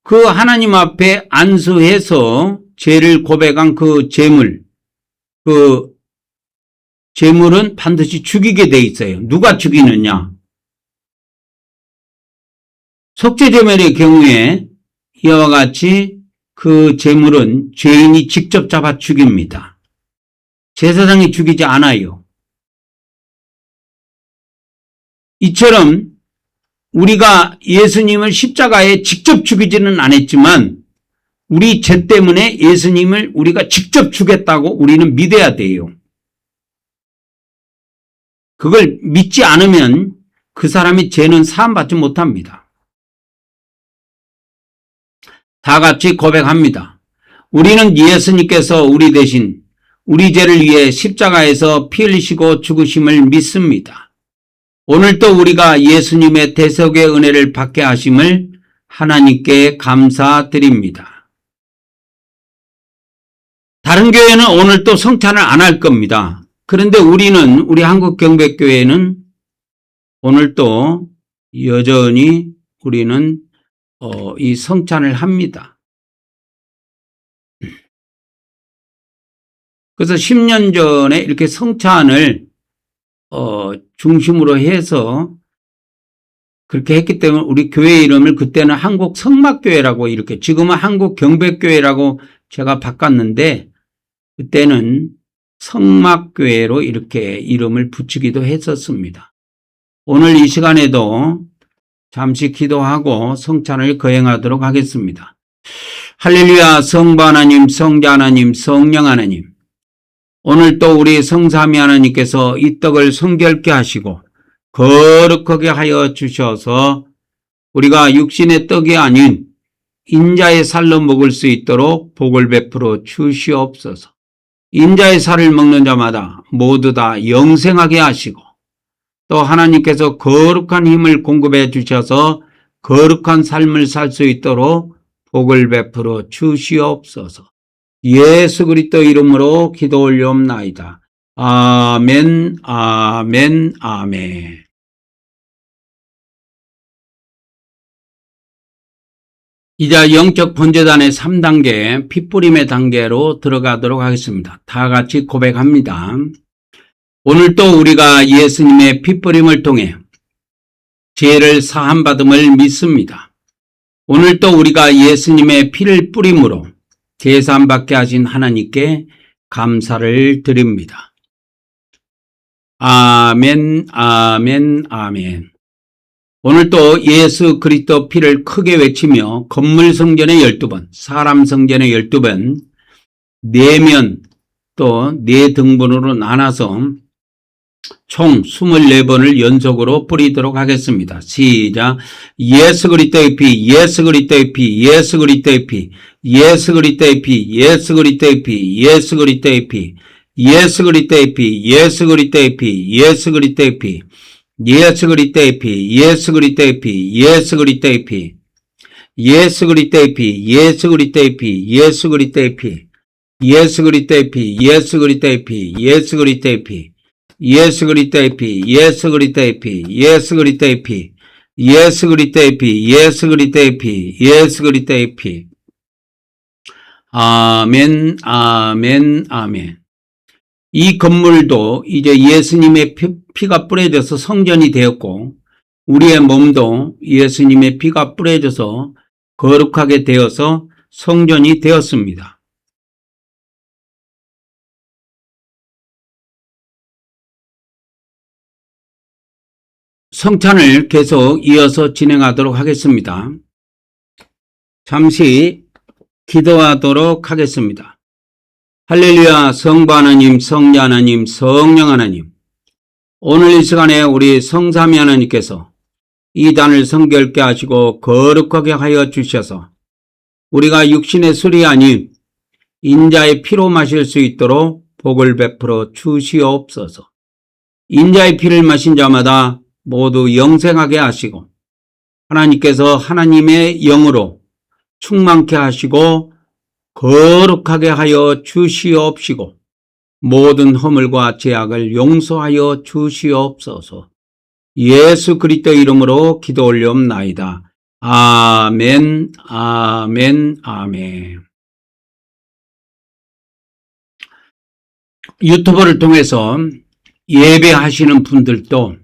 그 하나님 앞에 안수해서 죄를 고백한 그 제물, 그 제물은 반드시 죽이게 돼 있어요. 누가 죽이느냐? 속죄제물의 경우에 이와 같이 그 제물은 죄인이 직접 잡아 죽입니다. 제사장이 죽이지 않아요. 이처럼 우리가 예수님을 십자가에 직접 죽이지는 않았지만 우리 죄 때문에 예수님을 우리가 직접 죽였다고 우리는 믿어야 돼요. 그걸 믿지 않으면 그 사람이 죄는 사함받지 못합니다. 다 같이 고백합니다. 우리는 예수님께서 우리 대신 우리 죄를 위해 십자가에서 피 흘리시고 죽으심을 믿습니다. 오늘도 우리가 예수님의 대속의 은혜를 받게 하심을 하나님께 감사드립니다. 다른 교회는 오늘도 성찬을 안 할 겁니다. 그런데 우리 한국경백교회는 오늘도 여전히 우리는 이 성찬을 합니다. 그래서 10년 전에 이렇게 성찬을 중심으로 해서 그렇게 했기 때문에 우리 교회 이름을 그때는 한국성막교회라고 이렇게 지금은 한국경백교회라고 제가 바꿨는데 그때는 성막교회로 이렇게 이름을 붙이기도 했었습니다. 오늘 이 시간에도 잠시 기도하고 성찬을 거행하도록 하겠습니다. 할렐루야. 성부 하나님, 성자 하나님, 성령 하나님, 오늘 또 우리 성삼위 하나님께서 이 떡을 성결케 하시고 거룩하게 하여 주셔서 우리가 육신의 떡이 아닌 인자의 살로 먹을 수 있도록 복을 베풀어 주시옵소서. 인자의 살을 먹는 자마다 모두 다 영생하게 하시고 또 하나님께서 거룩한 힘을 공급해 주셔서 거룩한 삶을 살 수 있도록 복을 베풀어 주시옵소서. 예수 그리스도 이름으로 기도 올려옵나이다. 아멘, 아멘, 아멘. 이제 영적 번제단의 3단계 핏뿌림의 단계로 들어가도록 하겠습니다. 다 같이 고백합니다. 오늘도 우리가 예수님의 핏뿌림을 통해 죄를 사함받음을 믿습니다. 오늘도 우리가 예수님의 피를 뿌림으로 제사함받게 하신 하나님께 감사를 드립니다. 아멘, 아멘, 아멘. 오늘도 예수 그리스도 피를 크게 외치며 건물 성전에 12번, 사람 성전에 12번, 내면 또 4등분으로 나눠서 총 24번을 연속으로 뿌리도록 하겠습니다. 시작. 예수 그리스도의 피, 예수 그리스도의 피, 예수 그리스도의 피, 예수 그리스도의 피, 예수 그리스도의 피, 예수 그리스도의 피, 예수 그리스도의 피, 예수 그리스도의 피, 예수 그리스도의 피, 예수 그리스도의 피, 예수 그리스도의 피, 예수 그리스도의 피, 예수 그리스도의 피, 예수 그리스도의 피, 예수 그리스도의 피, 예수 그리스도의 피, 예수 그리스도의 피, 예수 그리스도의 피, 예수 그리스도의 피, 예수 그리스도의 피, 예수 그리스도의 피, 예수 그리스도의 피, 예수 그리스도의 피, 예수 그리스도의 피. 아멘, 아멘, 아멘. 이 건물도 이제 예수님의 피가 뿌려져서 성전이 되었고, 우리의 몸도 예수님의 피가 뿌려져서 거룩하게 되어서 성전이 되었습니다. 성찬을 계속 이어서 진행하도록 하겠습니다. 잠시 기도하도록 하겠습니다. 할렐루야. 성부 하나님, 성자 하나님, 성령 하나님, 오늘 이 시간에 우리 성삼위 하나님께서 이 단을 성결케 하시고 거룩하게 하여 주셔서 우리가 육신의 술이 아닌 인자의 피로 마실 수 있도록 복을 베풀어 주시옵소서. 인자의 피를 마신 자마다 모두 영생하게 하시고 하나님께서 하나님의 영으로 충만케 하시고 거룩하게 하여 주시옵시고 모든 허물과 죄악을 용서하여 주시옵소서. 예수 그리스도 이름으로 기도 올려옵나이다. 아멘, 아멘, 아멘. 유튜브를 통해서 예배하시는 분들도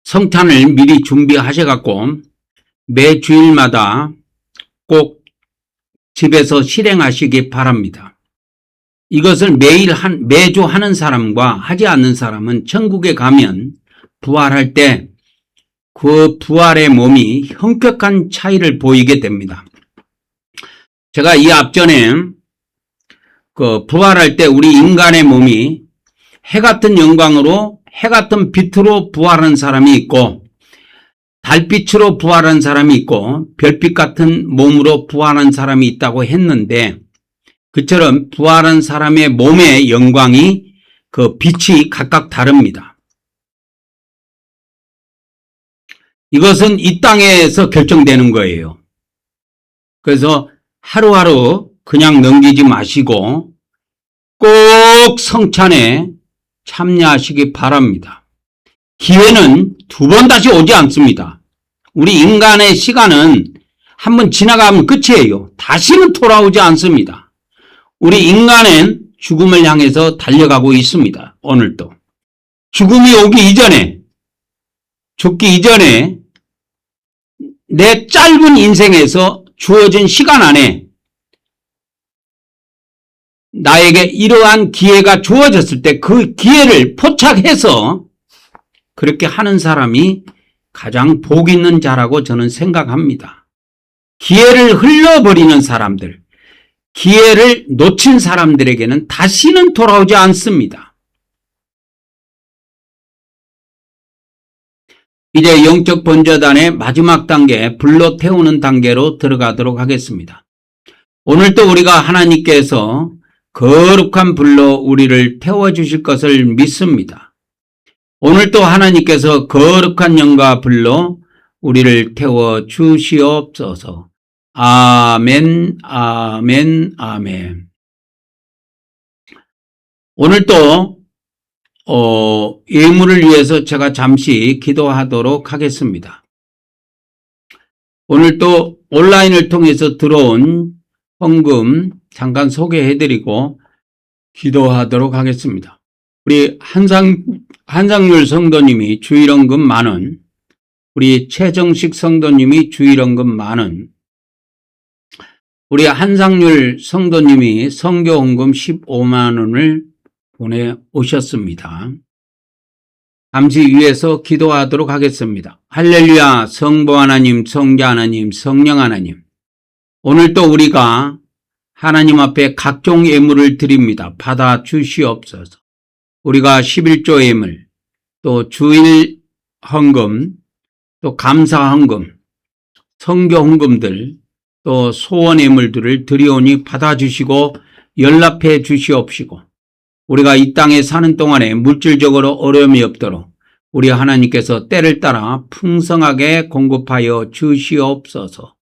성찬을 미리 준비하셔갖고 매 주일마다 꼭 집에서 실행하시기 바랍니다. 이것을 매주 하는 사람과 하지 않는 사람은 천국에 가면 부활할 때 그 부활의 몸이 현격한 차이를 보이게 됩니다. 제가 이 앞전에 부활할 때 우리 인간의 몸이 해 같은 영광으로 해 같은 빛으로 부활한 사람이 있고 달빛으로 부활한 사람이 있고 별빛 같은 몸으로 부활한 사람이 있다고 했는데 그처럼 부활한 사람의 몸의 영광이 그 빛이 각각 다릅니다. 이것은 이 땅에서 결정되는 거예요. 그래서 하루하루 그냥 넘기지 마시고 꼭 성찬에 참여하시기 바랍니다. 기회는 두 번 다시 오지 않습니다. 우리 인간의 시간은 한번 지나가면 끝이에요. 다시는 돌아오지 않습니다. 우리 인간은 죽음을 향해서 달려가고 있습니다. 오늘도. 죽음이 오기 이전에, 죽기 이전에 내 짧은 인생에서 주어진 시간 안에 나에게 이러한 기회가 주어졌을 때 그 기회를 포착해서 그렇게 하는 사람이 가장 복 있는 자라고 저는 생각합니다. 기회를 흘려버리는 사람들, 기회를 놓친 사람들에게는 다시는 돌아오지 않습니다. 이제 영적 번제단의 마지막 단계, 불로 태우는 단계로 들어가도록 하겠습니다. 오늘도 우리가 하나님께서 거룩한 불로 우리를 태워주실 것을 믿습니다. 오늘도 하나님께서 거룩한 영과 불로 우리를 태워주시옵소서. 아멘, 아멘, 아멘. 오늘도 예물을 위해서 제가 잠시 기도하도록 하겠습니다. 오늘도 온라인을 통해서 들어온 헌금 잠깐 소개해드리고 기도하도록 하겠습니다. 우리 한상률 성도님이 주일헌금 10,000원, 우리 최정식 성도님이 주일헌금 10,000원, 우리 한상률 성도님이 선교헌금 150,000원을 보내오셨습니다. 잠시 위에서 기도하도록 하겠습니다. 할렐루야. 성부 하나님, 성자 하나님, 성령 하나님, 오늘도 우리가 하나님 앞에 각종 예물을 드립니다. 받아 주시옵소서. 우리가 11조 예물, 또 주일 헌금, 또 감사 헌금, 선교 헌금들, 또 소원 예물들을 드리오니 받아주시고 연락해 주시옵시고 우리가 이 땅에 사는 동안에 물질적으로 어려움이 없도록 우리 하나님께서 때를 따라 풍성하게 공급하여 주시옵소서.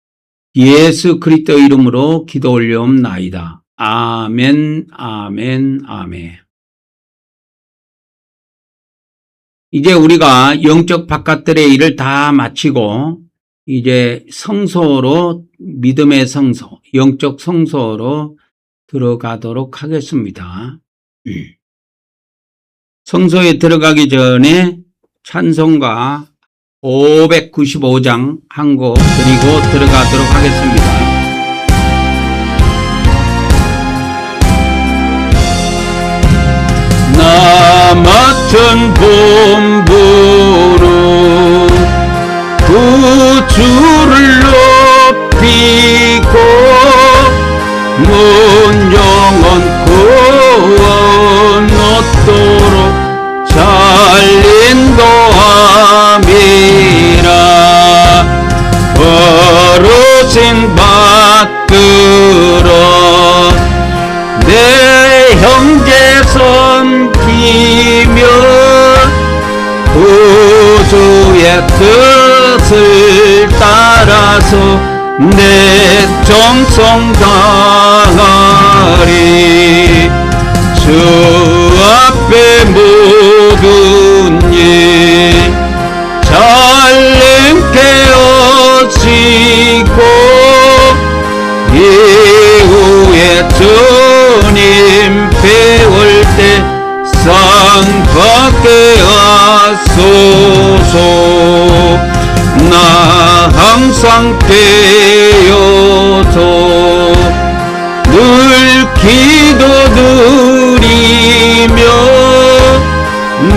예수 그리스도 이름으로 기도 올려옵나이다. 아멘, 아멘, 아멘. 이제 우리가 영적 바깥들의 일을 다 마치고 이제 성소로, 믿음의 성소, 영적 성소로 들어가도록 하겠습니다. 성소에 들어가기 전에 찬송가 595장 한 곡 드리고 들어가도록 하겠습니다. 나 맡은 본부로 구주를 높이고 문 영원 구원 얻도록 잘 인도함이라. 어르신 받들어 내 형제 섬기며 구주의 뜻을 따라서 내 정성 다하리. 주 앞에 모든 일 잘 행케어지고 이후에 주님 배울 때 상 받게 하소서. 나 항상 깨어서 늘 기도드리며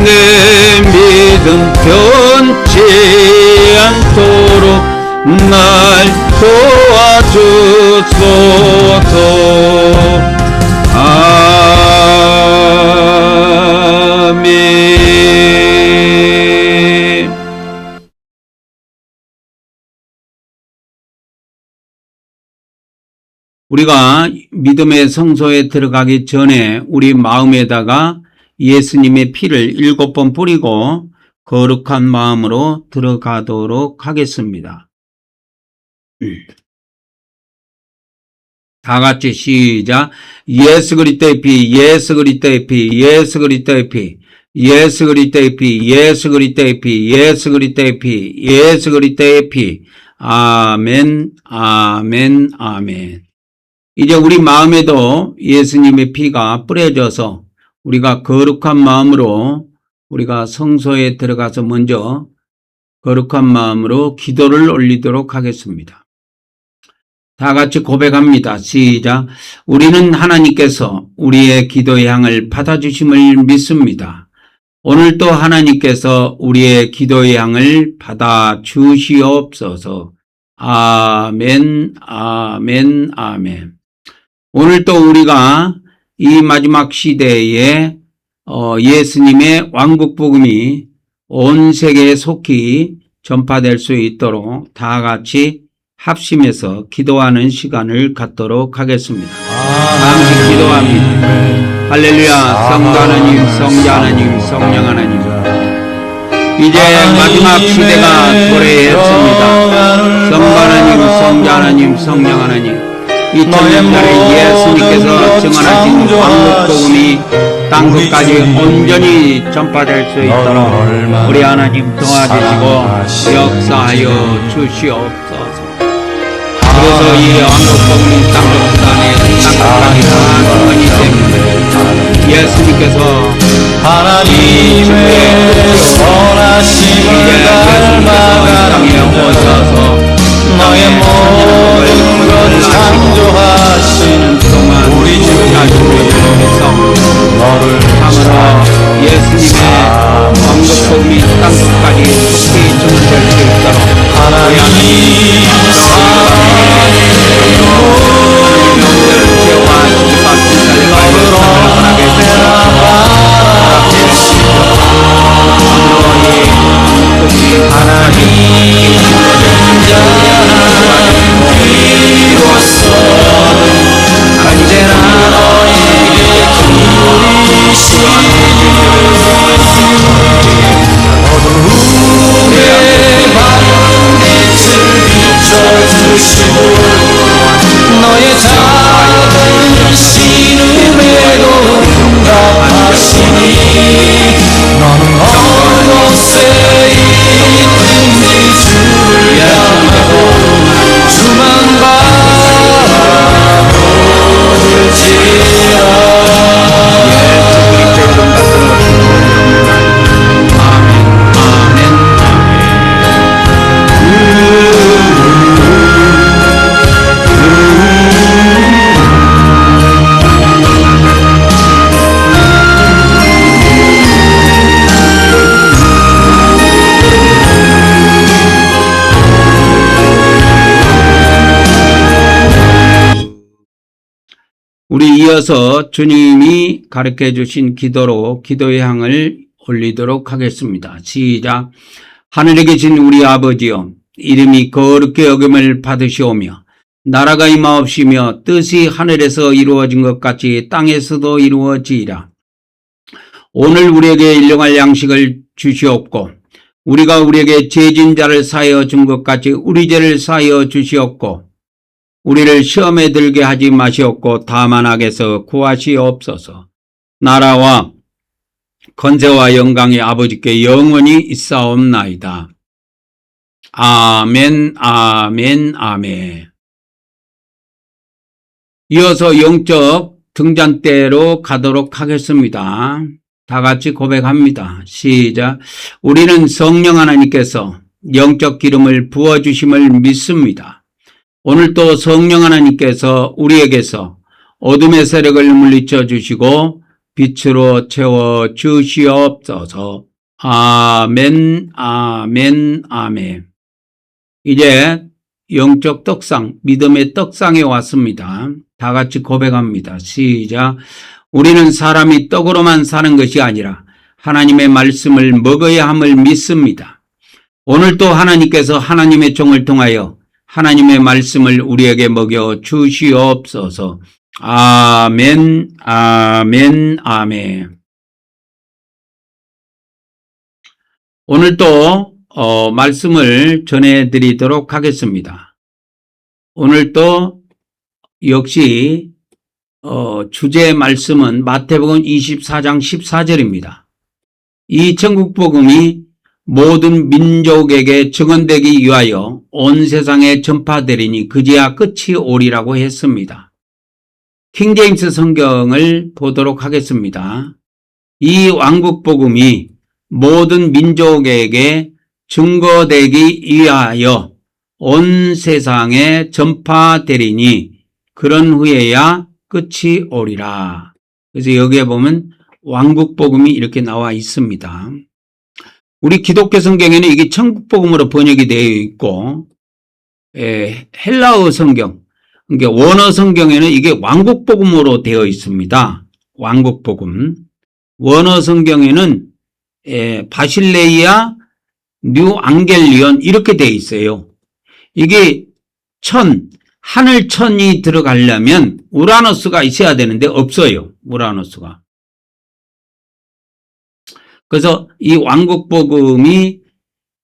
내 믿음 변치 않도록 날 도와주소서. 아멘. 우리가 믿음의 성소에 들어가기 전에 우리 마음에다가 예수님의 피를 7번 뿌리고 거룩한 마음으로 들어가도록 하겠습니다. 다 같이 시작. 예수 그리스도의 피, 예수 그리스도의 피, 예수 그리스도의 피, 예수 그리스도의 피, 예수 그리스도의 피, 예수 그리스도의 피, 예수 그리스도의 피. 아멘, 아멘, 아멘. 이제 우리 마음에도 예수님의 피가 뿌려져서 우리가 거룩한 마음으로 우리가 성소에 들어가서 먼저 거룩한 마음으로 기도를 올리도록 하겠습니다. 다 같이 고백합니다. 시작. 우리는 하나님께서 우리의 기도의 향을 받아주심을 믿습니다. 오늘도 하나님께서 우리의 기도의 향을 받아주시옵소서. 아멘, 아멘, 아멘. 오늘도 우리가 이 마지막 시대에 예수님의 왕국복음이 온 세계에 속히 전파될 수 있도록 다 같이 합심해서 기도하는 시간을 갖도록 하겠습니다. 함께 기도합니다. 할렐루야. 성부 하나님, 성자 하나님, 성령 하나님, 이제 마지막 시대가 도래했습니다. 성부 하나님, 성자 하나님, 성령 하나님, 2000년 전에 예수님께서 증언하신 왕국복음이 땅끝까지 온전히 전파될 수 있도록 우리 하나님 도와주시고 역사하여 주시옵소서. 그래서 이 왕국복음이 땅끝 안에 땅끝까지 다 증언이 됩니다. 예수님께서 하나님의 선하심을 닮아가며 오셔서 너의 모든 것 창조하신 우리 주 너를 참으로 예수님의 왕국복음이 땅끝까지 속히 전파될 수 있도록 하나님 죄와 인과 진찰과 역사를 하나님 언제나 너에게 기울이신 우리 이어서 주님이 가르쳐 주신 기도로 기도의 향을 올리도록 하겠습니다. 시작. 하늘에 계신 우리 아버지여, 이름이 거룩히 여김을 받으시오며 나라가 임하옵시며 뜻이 하늘에서 이루어진 것 같이 땅에서도 이루어지이라. 오늘 우리에게 일용할 양식을 주시옵고 우리가 우리에게 죄진 자를 사하여 준 것 같이 우리 죄를 사하여 주시옵고 우리를 시험에 들게 하지 마시옵고 다만 악에서 구하시옵소서. 나라와 건세와 영광이 아버지께 영원히 있사옵나이다. 아멘, 아멘, 아멘. 이어서 영적 등잔대로 가도록 하겠습니다. 다 같이 고백합니다. 시작. 우리는 성령 하나님께서 영적 기름을 부어주심을 믿습니다. 오늘도 성령 하나님께서 우리에게서 어둠의 세력을 물리쳐 주시고 빛으로 채워 주시옵소서. 아멘, 아멘, 아멘. 이제 영적 떡상, 믿음의 떡상에 왔습니다. 다 같이 고백합니다. 시작. 우리는 사람이 떡으로만 사는 것이 아니라 하나님의 말씀을 먹어야 함을 믿습니다. 오늘도 하나님께서 하나님의 종을 통하여 하나님의 말씀을 우리에게 먹여 주시옵소서. 아멘, 아멘, 아멘. 오늘도 말씀을 전해드리도록 하겠습니다. 오늘도 역시 주제 말씀은 마태복음 24장 14절입니다. 이 천국복음이 모든 민족에게 증언되기 위하여 온 세상에 전파되리니 그제야 끝이 오리라고 했습니다. 킹제임스 성경을 보도록 하겠습니다. 이 왕국복음이 모든 민족에게 증거되기 위하여 온 세상에 전파되리니 그런 후에야 끝이 오리라. 그래서 여기에 보면 왕국복음이 이렇게 나와 있습니다. 우리 기독교 성경에는 이게 천국복음으로 번역이 되어 있고 헬라어 성경, 그러니까 원어 성경에는 이게 왕국복음으로 되어 있습니다. 왕국복음. 원어 성경에는 바실레이아 뉴 앙겔리온 이렇게 되어 있어요. 이게 하늘천이 들어가려면 우라노스가 있어야 되는데 없어요. 우라노스가. 그래서 이 왕국복음이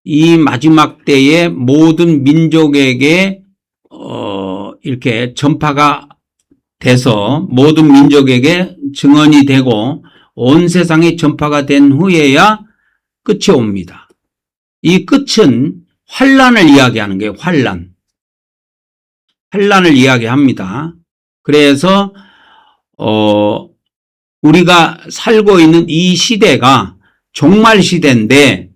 이 마지막 때에 모든 민족에게 이렇게 전파가 돼서 모든 민족에게 증언이 되고 온 세상에 전파가 된 후에야 끝이 옵니다. 이 끝은 환란을 이야기하는 거예요. 환란을 이야기합니다. 그래서 우리가 살고 있는 이 시대가 종말 시대인데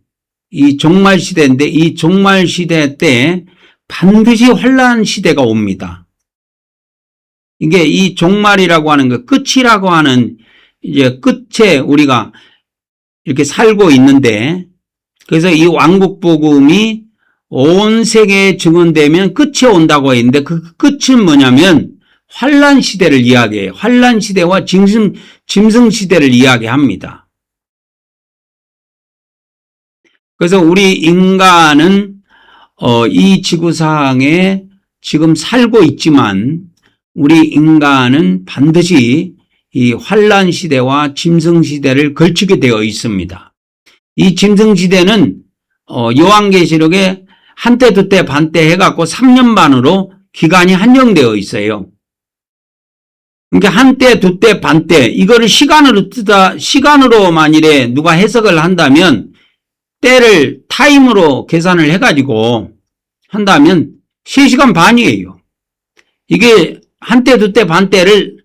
이 종말 시대 때 반드시 환란 시대가 옵니다. 이게 이 종말이라고 하는 거, 끝이라고 하는 이제 끝에 우리가 이렇게 살고 있는데, 그래서 이 왕국복음이 온 세계에 증언되면 끝이 온다고 했는데 그 끝은 뭐냐면 환란 시대를 이야기해요. 환란 시대와 짐승 시대를 이야기합니다. 그래서 우리 인간은 이 지구상에 지금 살고 있지만 우리 인간은 반드시 이 환란 시대와 짐승 시대를 걸치게 되어 있습니다. 이 짐승 시대는 요한계시록에 한때 두때 반때 해갖고 3년 반으로 기간이 한정되어 있어요. 그러니까 한때 두때 반때 이거를 시간으로 만일에 누가 해석을 한다면 때를 타임으로 계산을 해가지고 한다면 3시간 반이에요. 이게 한때 두때 반때를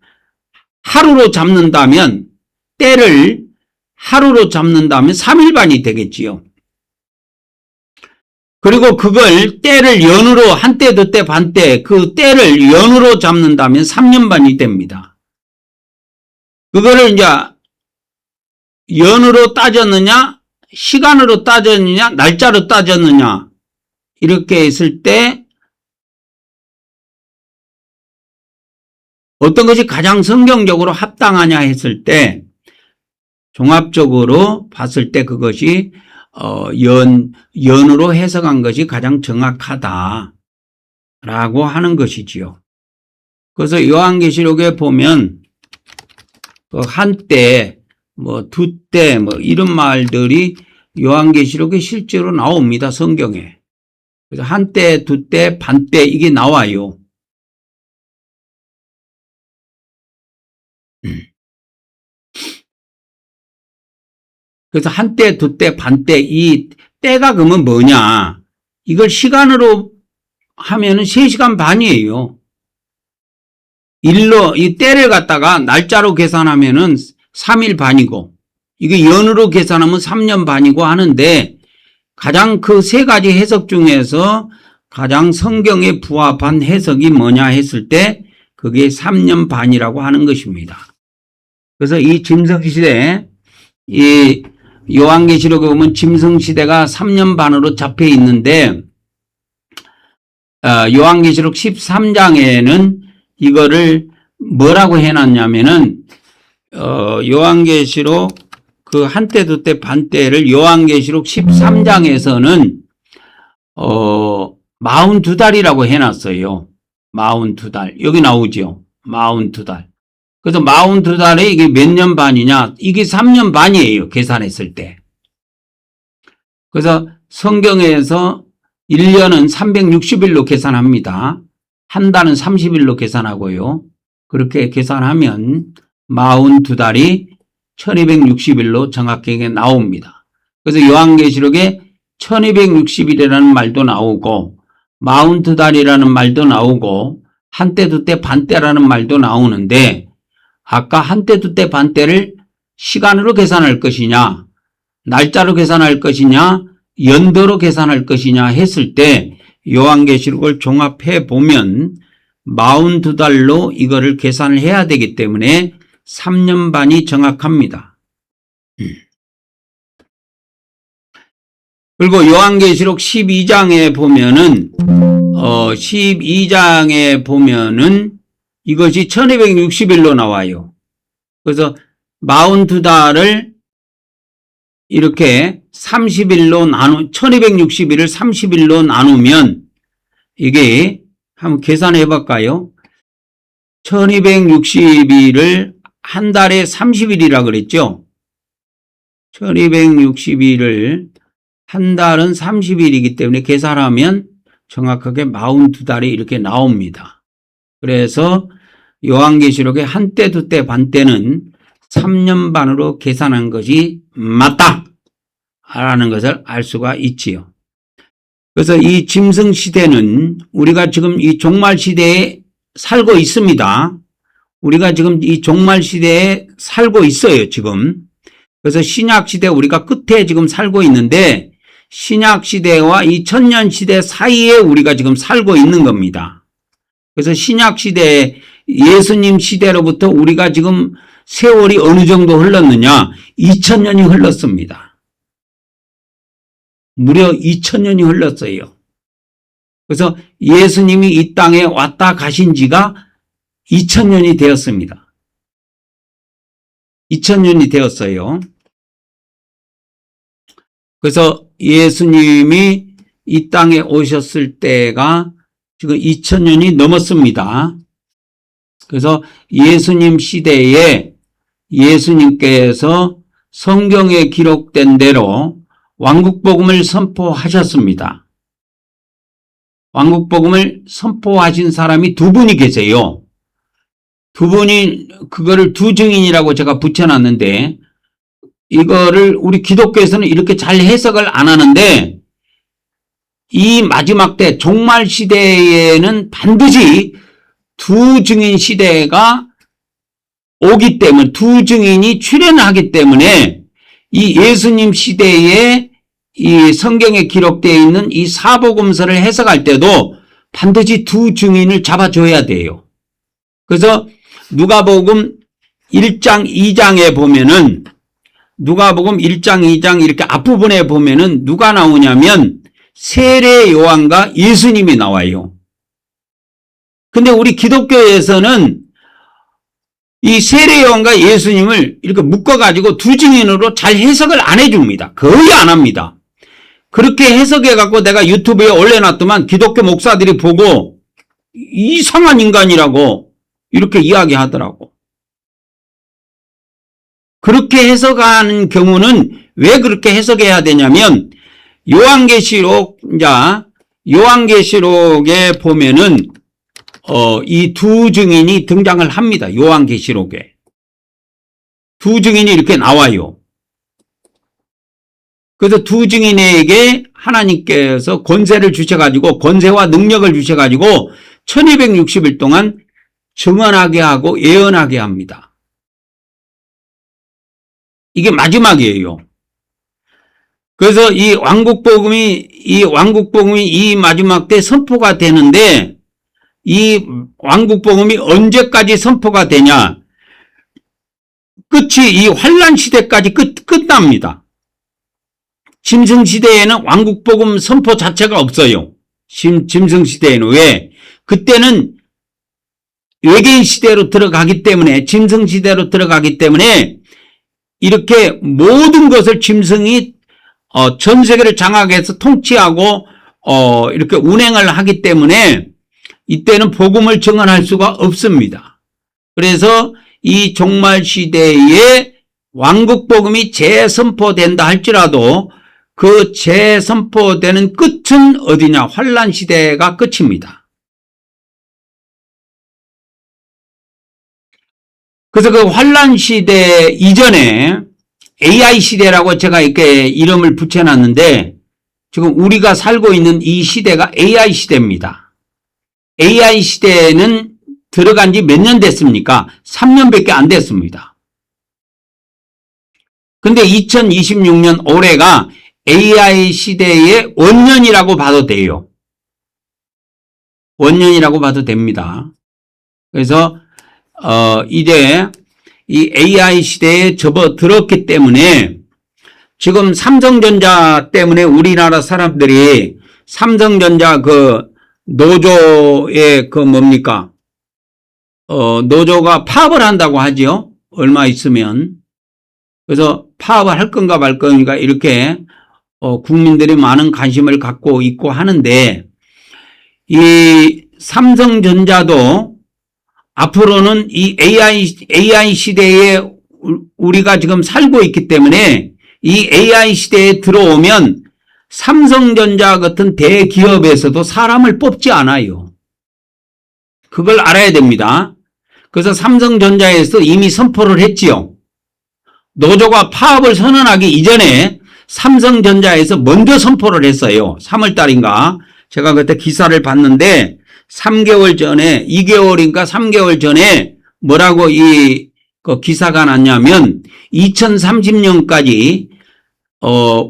하루로 잡는다면 때를 하루로 잡는다면 3일 반이 되겠지요. 그리고 그걸 때를 연으로 한때 두때 반때 그 때를 연으로 잡는다면 3년 반이 됩니다. 그거를 이제 연으로 따졌느냐 시간으로 따졌느냐 날짜로 따졌느냐 이렇게 했을 때 어떤 것이 가장 성경적으로 합당하냐 했을 때 종합적으로 봤을 때 그것이 연으로 해석한 것이 가장 정확하다라고 하는 것이지요. 그래서 요한계시록에 보면 한때 두때 이런 말들이 요한계시록에 실제로 나옵니다. 성경에. 그래서 한때, 두때, 반때 이게 나와요. 그래서 한때, 두때, 반때 이 때가 그러면 뭐냐? 이걸 시간으로 하면은 3시간 반이에요. 일로 이 때를 갖다가 날짜로 계산하면은 3일 반이고 이게 연으로 계산하면 3년 반이고 하는데 가장 그 3가지 해석 중에서 가장 성경에 부합한 해석이 뭐냐 했을 때 그게 3년 반이라고 하는 것입니다. 그래서 이 짐승시대, 이 요한계시록에 보면 짐승시대가 3년 반으로 잡혀 있는데 요한계시록 13장에는 이거를 뭐라고 해놨냐면은 요한계시록 그 한때 두때 반때를 요한계시록 13장에서는 42달이라고 해놨어요. 42달. 여기 나오죠. 42달. 그래서 42달에 이게 몇 년 반이냐? 이게 3년 반이에요. 계산했을 때. 그래서 성경에서 1년은 360일로 계산합니다. 한 달은 30일로 계산하고요. 그렇게 계산하면 42달이 1260일로 정확하게 나옵니다. 그래서 요한계시록에 1260일이라는 말도 나오고 42달이라는 말도 나오고 한때 두때 반때라는 말도 나오는데 아까 한때 두때 반때를 시간으로 계산할 것이냐 날짜로 계산할 것이냐 연도로 계산할 것이냐 했을 때 요한계시록을 종합해 보면 42달로 이거를 계산을 해야 되기 때문에 3년 반이 정확합니다. 그리고 요한계시록 12장에 보면은 12장에 보면은 이것이 1260일로 나와요. 그래서 42달을 이렇게 30일로 1260일을 30일로 나누면 이게 한번 계산해 볼까요? 1260일을 한 달에 30일이라 그랬죠? 1260일을 한 달은 30일이기 때문에 계산하면 정확하게 42달이 이렇게 나옵니다. 그래서 요한계시록의 한때 두때 반때는 3년 반으로 계산한 것이 맞다 라는 것을 알 수가 있지요. 그래서 이 짐승시대는 우리가 지금 이 종말시대에 살고 있습니다. 우리가 지금 이 종말시대에 살고 있어요, 지금. 그래서 신약시대 우리가 끝에 지금 살고 있는데 신약시대와 이 천년시대 사이에 우리가 지금 살고 있는 겁니다. 그래서 신약시대 예수님 시대로부터 우리가 지금 세월이 어느 정도 흘렀느냐? 2000년이 흘렀습니다. 무려 2000년이 흘렀어요. 그래서 예수님이 이 땅에 왔다 가신 지가 2000년이 되었습니다. 2000년이 되었어요. 그래서 예수님이 이 땅에 오셨을 때가 지금 2000년이 넘었습니다. 그래서 예수님 시대에 예수님께서 성경에 기록된 대로 왕국복음을 선포하셨습니다. 왕국복음을 선포하신 사람이 2분이 계세요. 2분이 그거를 두 증인이라고 제가 붙여놨는데 이거를 우리 기독교에서는 이렇게 잘 해석을 안 하는데 이 마지막 때 종말 시대에는 반드시 두 증인 시대가 오기 때문에 두 증인이 출현하기 때문에 이 예수님 시대에 이 성경에 기록되어 있는 이 사복음서를 해석할 때도 반드시 두 증인을 잡아줘야 돼요. 그래서 누가복음 1장 2장에 보면은 누가복음 1장 2장 이렇게 앞부분에 보면은 누가 나오냐면 세례 요한과 예수님이 나와요. 근데 우리 기독교에서는 이 세례요한과 예수님을 이렇게 묶어가지고 두 증인으로 잘 해석을 안 해줍니다. 거의 안 합니다. 그렇게 해석해갖고 내가 유튜브에 올려놨더만 기독교 목사들이 보고 이상한 인간이라고 이렇게 이야기하더라고. 그렇게 해석하는 경우는 왜 그렇게 해석해야 되냐면 요한계시록에 보면은 이 두 증인이 등장을 합니다. 요한계시록에 두 증인이 이렇게 나와요. 그래서 두 증인에게 하나님께서 권세를 주셔가지고 권세와 능력을 주셔가지고 1260일 동안 증언하게 하고 예언하게 합니다. 이게 마지막이에요. 그래서 이 왕국복음이 이 마지막 때 선포가 되는데 이 왕국복음이 언제까지 선포가 되냐? 끝이 이 환란 시대까지 끝납니다. 짐승 시대에는 왕국복음 선포 자체가 없어요. 짐승 시대에는 왜? 그때는 외계인 시대로 들어가기 때문에 짐승 시대로 들어가기 때문에 이렇게 모든 것을 짐승이 전 세계를 장악해서 통치하고 이렇게 운행을 하기 때문에 이때는 복음을 증언할 수가 없습니다. 그래서 이 종말 시대에 왕국 복음이 재선포된다 할지라도 그 재선포되는 끝은 어디냐? 환란 시대가 끝입니다. 그래서 그 환란 시대 이전에 AI 시대라고 제가 이렇게 이름을 붙여놨는데 지금 우리가 살고 있는 이 시대가 AI 시대입니다. AI 시대는 들어간 지 몇 년 됐습니까? 3년밖에 안 됐습니다. 근데 2026년 올해가 AI 시대의 원년이라고 봐도 돼요. 원년이라고 봐도 됩니다. 그래서 이제 이 AI 시대에 접어들었기 때문에 지금 삼성전자 때문에 우리나라 사람들이 삼성전자 그 노조의 그 뭡니까? 노조가 파업을 한다고 하지요. 얼마 있으면. 그래서 파업을 할 건가 말 건가 이렇게 국민들이 많은 관심을 갖고 있고 하는데 이 삼성전자도 앞으로는 이 AI 시대에 우리가 지금 살고 있기 때문에 이 AI 시대에 들어오면 삼성전자 같은 대기업에서도 사람을 뽑지 않아요. 그걸 알아야 됩니다. 그래서 삼성전자에서 이미 선포를 했지요. 노조가 파업을 선언하기 이전에 삼성전자에서 먼저 선포를 했어요. 3월 달인가. 제가 그때 기사를 봤는데 3개월 전에 2개월인가 3개월 전에 뭐라고 그 기사가 났냐면 2030년까지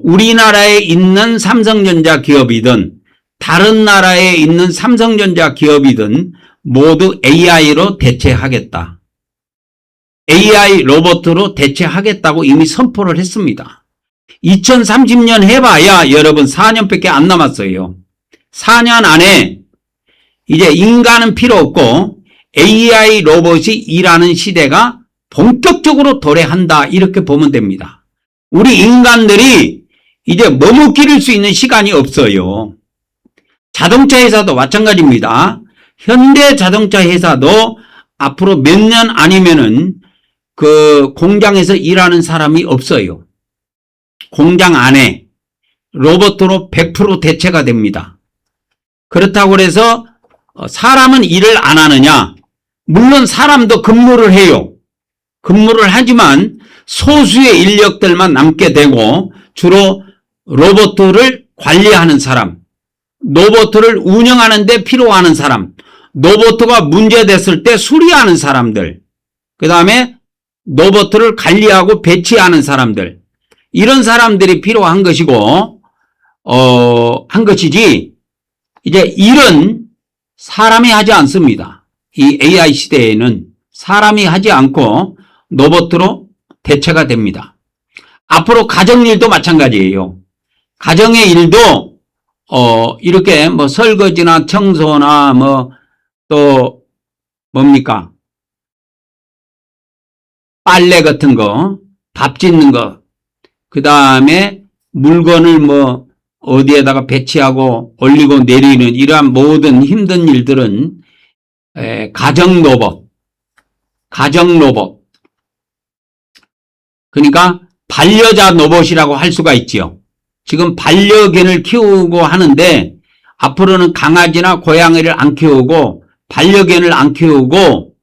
우리나라에 있는 삼성전자 기업이든 다른 나라에 있는 삼성전자 기업이든 모두 AI로 대체하겠다. AI 로봇으로 대체하겠다고 이미 선포를 했습니다. 2030년 해봐야 여러분 4년밖에 안 남았어요. 4년 안에 이제 인간은 필요 없고 AI 로봇이 일하는 시대가 본격적으로 도래한다 이렇게 보면 됩니다. 우리 인간들이 이제 머뭇기를 수 있는 시간이 없어요. 자동차 회사도 마찬가지입니다. 현대 자동차 회사도 앞으로 몇 년 아니면은 그 공장에서 일하는 사람이 없어요. 공장 안에 로봇으로 100% 대체가 됩니다. 그렇다고 해서 사람은 일을 안 하느냐? 물론 사람도 근무를 해요. 근무를 하지만 소수의 인력들만 남게 되고 주로 로봇을 관리하는 사람, 로봇을 운영하는 데 필요하는 사람, 로봇가 문제됐을 때 수리하는 사람들, 그 다음에 로봇을 관리하고 배치하는 사람들, 이런 사람들이 필요한 것이고, 한 것이지, 이제 일은 사람이 하지 않습니다. 이 AI 시대에는 사람이 하지 않고 로봇으로 대체가 됩니다. 앞으로 가정일도 마찬가지예요. 가정의 일도, 이렇게 뭐 설거지나 청소나 뭐 또 뭡니까? 빨래 같은 거, 밥 짓는 거, 그 다음에 물건을 뭐 어디에다가 배치하고 올리고 내리는 이러한 모든 힘든 일들은 가정 로봇. 그러니까 반려자 로봇이라고 할 수가 있지요. 지금 반려견을 키우고 하는데 앞으로는 강아지나 고양이를 안 키우고 반려견을 안 키우고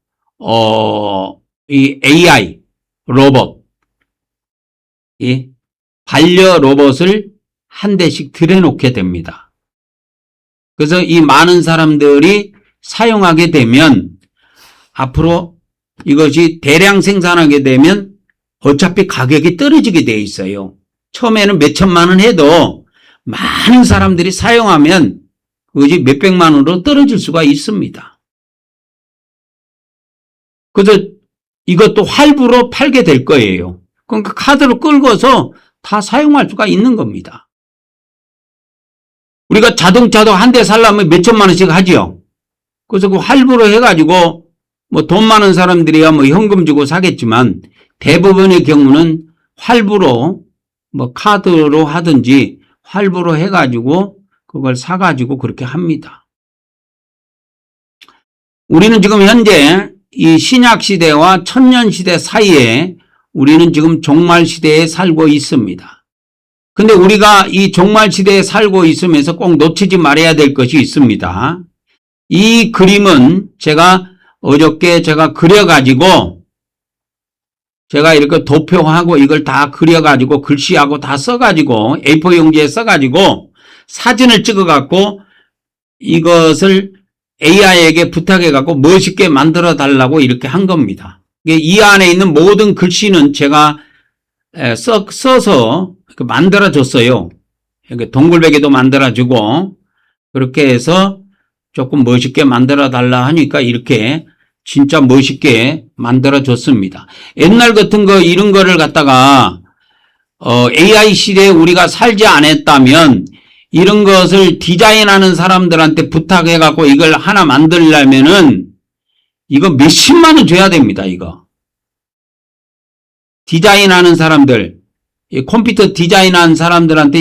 이 AI 로봇, 이 반려 로봇을 한 대씩 들여놓게 됩니다. 그래서 이 많은 사람들이 사용하게 되면 앞으로 이것이 대량 생산하게 되면 어차피 가격이 떨어지게 돼 있어요. 처음에는 몇 천만 원 해도 많은 사람들이 사용하면 그것이 몇 백만 원으로 떨어질 수가 있습니다. 그래서 이것도 할부로 팔게 될 거예요. 그러니까 카드로 끌고서 다 사용할 수가 있는 겁니다. 우리가 자동차도 한 대 살려면 몇 천만 원씩 하지요. 그래서 그 할부로 해가지고 뭐 돈 많은 사람들이야 뭐 현금 주고 사겠지만 대부분의 경우는 할부로 뭐 카드로 하든지 할부로 해가지고 그걸 사가지고 그렇게 합니다. 우리는 지금 현재 이 신약 시대와 천년 시대 사이에 우리는 지금 종말 시대에 살고 있습니다. 근데 우리가 이 종말 시대에 살고 있으면서 꼭 놓치지 말아야 될 것이 있습니다. 이 그림은 제가 어저께 그려가지고 제가 이렇게 도표하고 이걸 다 그려가지고 글씨하고 다 써가지고 A4 용지에 써가지고 사진을 찍어갖고 이것을 AI에게 부탁해갖고 멋있게 만들어 달라고 이렇게 한 겁니다. 이 안에 있는 모든 글씨는 제가 써서 만들어 줬어요. 동글베개도 만들어주고 그렇게 해서 조금 멋있게 만들어 달라 하니까 이렇게 진짜 멋있게 만들어 줬습니다. 옛날 같은 거 이런 거를 갖다가 AI 시대에 우리가 살지 않았다면 이런 것을 디자인하는 사람들한테 부탁해 갖고 이걸 하나 만들려면은 이거 몇십만 원 줘야 됩니다. 이거 디자인하는 사람들, 컴퓨터 디자인하는 사람들한테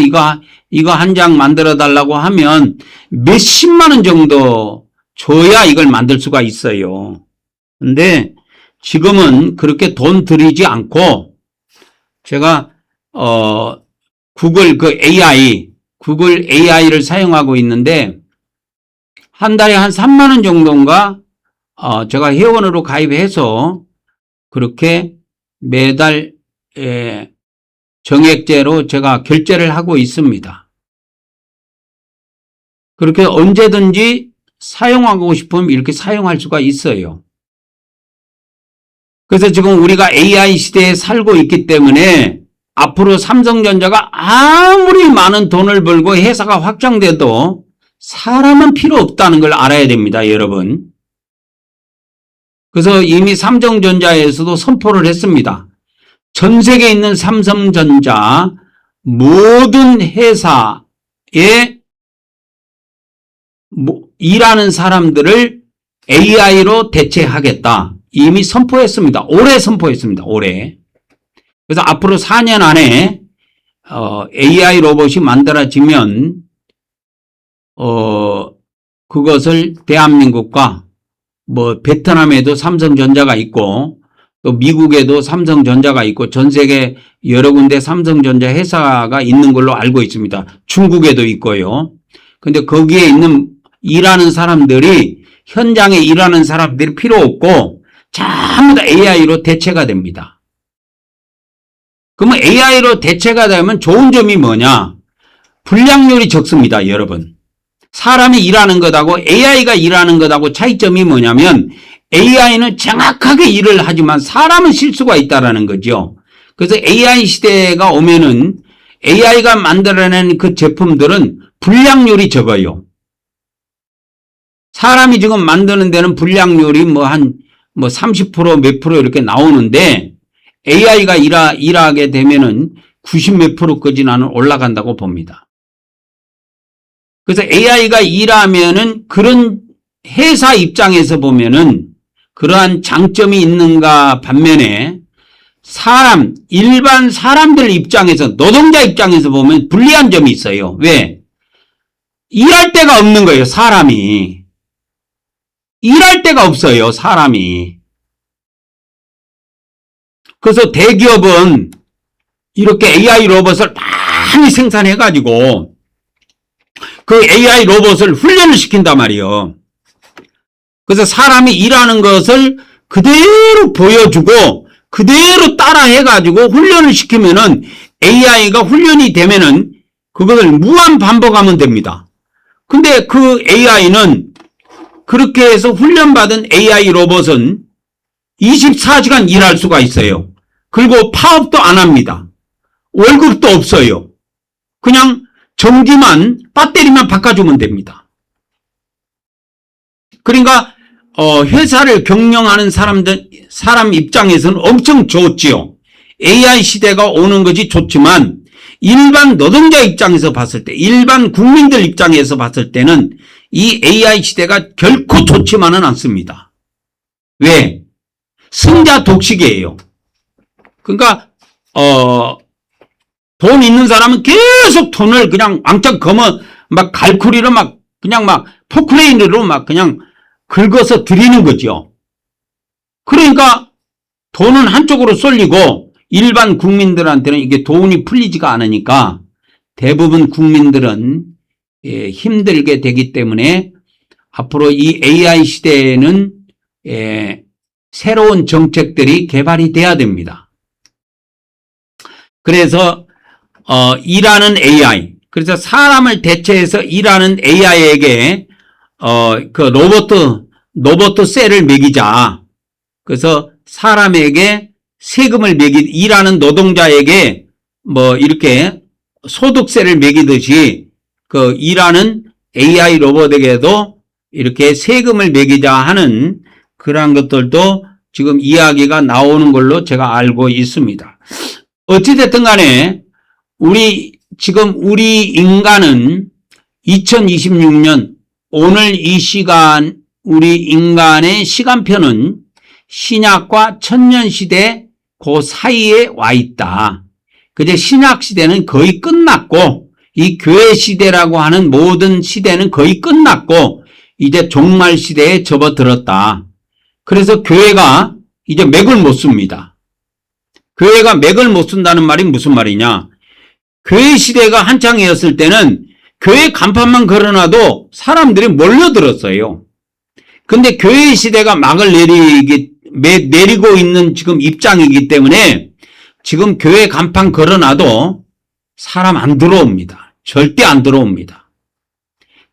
이거 한 장 만들어 달라고 하면 몇십만 원 정도 줘야 이걸 만들 수가 있어요. 근데 지금은 그렇게 돈 들이지 않고 제가 구글 AI를 사용하고 있는데 한 달에 한 3만 원 정도인가 제가 회원으로 가입해서 그렇게 매달 정액제로 제가 결제를 하고 있습니다. 그렇게 언제든지 사용하고 싶으면 이렇게 사용할 수가 있어요. 그래서 지금 우리가 AI 시대에 살고 있기 때문에 앞으로 삼성전자가 아무리 많은 돈을 벌고 회사가 확장돼도 사람은 필요 없다는 걸 알아야 됩니다, 여러분. 그래서 이미 삼성전자에서도 선포를 했습니다. 전 세계에 있는 삼성전자 모든 회사에 일하는 사람들을 AI로 대체하겠다. 이미 선포했습니다. 올해 선포했습니다. 올해. 그래서 앞으로 4년 안에 AI 로봇이 만들어지면 그것을 대한민국과 뭐 베트남에도 삼성전자가 있고 또 미국에도 삼성전자가 있고 전 세계 여러 군데 삼성전자 회사가 있는 걸로 알고 있습니다. 중국에도 있고요. 근데 거기에 있는 일하는 사람들이 현장에 일하는 사람들이 필요 없고 전부 다 AI로 대체가 됩니다. 그러면 AI로 대체가 되면 좋은 점이 뭐냐? 불량률이 적습니다, 여러분. 사람이 일하는 것하고 AI가 일하는 것하고 차이점이 뭐냐면 AI는 정확하게 일을 하지만 사람은 실수가 있다라는 거죠. 그래서 AI 시대가 오면은 AI가 만들어낸 그 제품들은 불량률이 적어요. 사람이 지금 만드는 데는 불량률이 한 30% 몇 프로 이렇게 나오는데 AI가 일하게 되면은 90 몇 프로까지는 올라간다고 봅니다. 그래서 AI가 일하면은 그런 회사 입장에서 보면은 그러한 장점이 있는가 반면에 일반 사람들 입장에서, 노동자 입장에서 보면 불리한 점이 있어요. 왜? 일할 데가 없는 거예요, 사람이. 일할 데가 없어요, 사람이. 그래서 대기업은 이렇게 AI 로봇을 많이 생산해가지고 그 AI 로봇을 훈련을 시킨단 말이에요. 그래서 사람이 일하는 것을 그대로 보여주고 그대로 따라 해가지고 훈련을 시키면은 AI가 훈련이 되면은 그것을 무한 반복하면 됩니다. 근데 그 AI는 그렇게 해서 훈련받은 AI 로봇은 24시간 일할 수가 있어요. 그리고 파업도 안 합니다. 월급도 없어요. 그냥 전기만, 배터리만 바꿔주면 됩니다. 그러니까 회사를 경영하는 사람 입장에서는 엄청 좋지요. AI 시대가 오는 것이 좋지만 일반 노동자 입장에서 봤을 때, 일반 국민들 입장에서 봤을 때는 이 AI 시대가 결코 좋지만은 않습니다. 왜? 승자 독식이에요. 그러니까 돈 있는 사람은 계속 돈을 그냥 왕창 막 갈쿠리로 그냥 포크레인으로 그냥 긁어서 드리는 거죠. 그러니까 돈은 한쪽으로 쏠리고 일반 국민들한테는 이게 돈이 풀리지가 않으니까 대부분 국민들은 힘들게 되기 때문에 앞으로 이 AI 시대에는 새로운 정책들이 개발이 돼야 됩니다. 그래서 일하는 AI, 그래서 사람을 대체해서 일하는 AI에게 그 로봇 셀을 매기자. 그래서 사람에게 세금을 일하는 노동자에게 이렇게 소득세를 매기듯이 그 일하는 AI 로봇에게도 이렇게 세금을 매기자 하는 그러한 것들도 지금 이야기가 나오는 걸로 제가 알고 있습니다. 어찌됐든 간에 지금 우리 인간은 2026년 오늘 이 시간 우리 인간의 시간표는 신약과 천년시대 그 사이에 와 있다. 그제 신약시대는 거의 끝났고 이 교회시대라고 하는 모든 시대는 거의 끝났고 이제 종말시대에 접어들었다. 그래서 교회가 이제 맥을 못 씁니다. 교회가 맥을 못 쓴다는 말이 무슨 말이냐. 교회 시대가 한창이었을 때는 교회 간판만 걸어놔도 사람들이 몰려들었어요. 근데 교회 시대가 막을 내리고 있는 지금 입장이기 때문에 지금 교회 간판 걸어놔도 사람 안 들어옵니다. 절대 안 들어옵니다.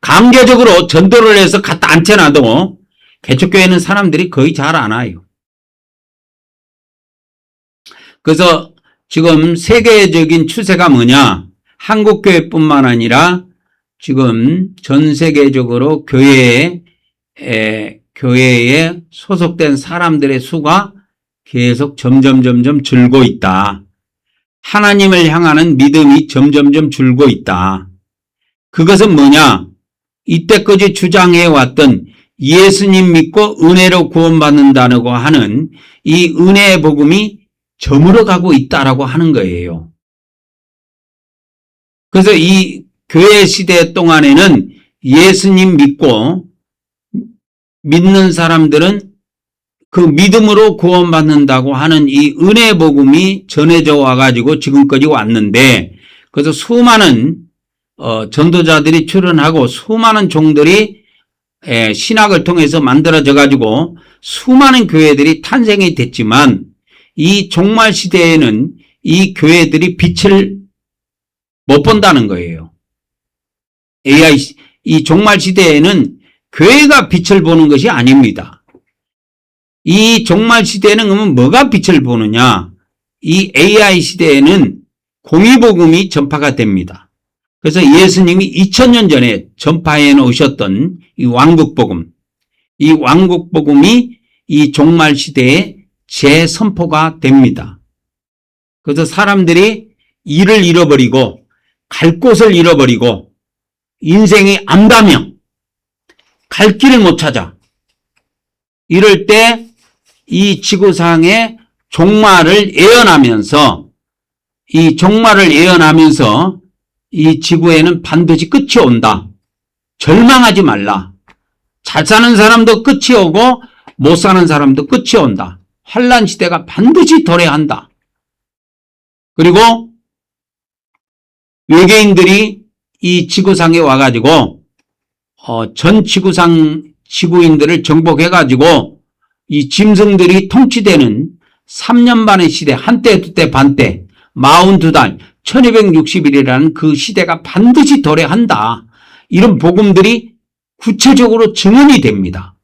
강제적으로 전도를 해서 갖다 앉혀놔도 개척교회는 사람들이 거의 잘 안 와요. 그래서 지금 세계적인 추세가 뭐냐? 한국교회뿐만 아니라 지금 전 세계적으로 교회에 소속된 사람들의 수가 계속 점점 줄고 있다. 하나님을 향하는 믿음이 점점 줄고 있다. 그것은 뭐냐? 이때까지 주장해왔던 예수님 믿고 은혜로 구원받는다고 하는 이 은혜의 복음이 저물어가고 있다라고 하는 거예요. 그래서 이 교회 시대 동안에는 예수님 믿고 믿는 사람들은 그 믿음으로 구원받는다고 하는 이 은혜 복음이 전해져 와가지고 지금까지 왔는데, 그래서 수많은 전도자들이 출연하고 수많은 종들이 신학을 통해서 만들어져 가지고 수많은 교회들이 탄생이 됐지만 이 종말 시대에는 이 교회들이 빛을 못 본다는 거예요. 이 종말 시대에는 교회가 빛을 보는 것이 아닙니다. 이 종말 시대에는 그러면 뭐가 빛을 보느냐? 이 AI 시대에는 공의복음이 전파가 됩니다. 그래서 예수님이 2000년 전에 전파해 놓으셨던 이 왕국복음, 이 왕국복음이 이 종말 시대에 재선포가 됩니다. 그래서 사람들이 일을 잃어버리고 갈 곳을 잃어버리고 인생이 암담형, 갈 길을 못 찾아. 이럴 때 이 지구상에 종말을 예언하면서 이 지구에는 반드시 끝이 온다. 절망하지 말라. 잘 사는 사람도 끝이 오고 못 사는 사람도 끝이 온다. 환난 시대가 반드시 도래한다. 그리고 외계인들이 이 지구상에 와가지고 전 지구인들을 정복해가지고 이 짐승들이 통치되는 3년 반의 시대, 한때, 두때, 반때, 42달, 1260일이라는 그 시대가 반드시 도래한다. 이런 복음들이 구체적으로 증언이 됩니다.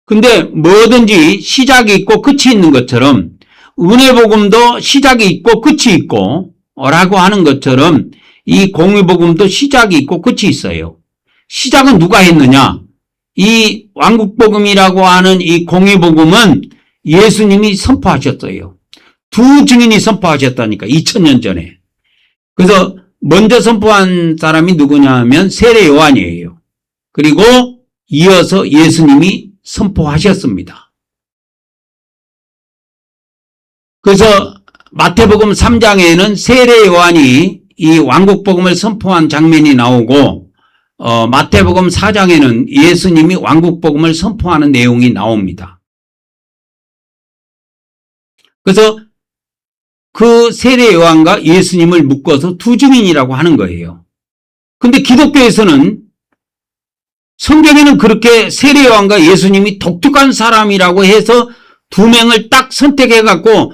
근데 뭐든지 시작이 있고 끝이 있는 것처럼 은혜 복음도 시작이 있고 끝이 있고 라고 하는 것처럼 이 공의 복음도 시작이 있고 끝이 있어요. 시작은 누가 했느냐? 이 왕국 복음이라고 하는 이 공의 복음은 예수님이 선포하셨어요. 두 증인이 선포하셨다니까 2000년 전에. 그래서 먼저 선포한 사람이 누구냐 하면 세례 요한이에요. 그리고 이어서 예수님이 선포하셨습니다. 그래서 마태복음 3장에는 세례 요한이 이 왕국 복음을 선포한 장면이 나오고 마태복음 4장에는 예수님이 왕국 복음을 선포하는 내용이 나옵니다. 그래서 그 세례 요한과 예수님을 묶어서 두 증인이라고 하는 거예요. 근데 기독교에서는 성경에는 그렇게 세례 요한과 예수님이 독특한 사람이라고 해서 두 명을 딱 선택해갖고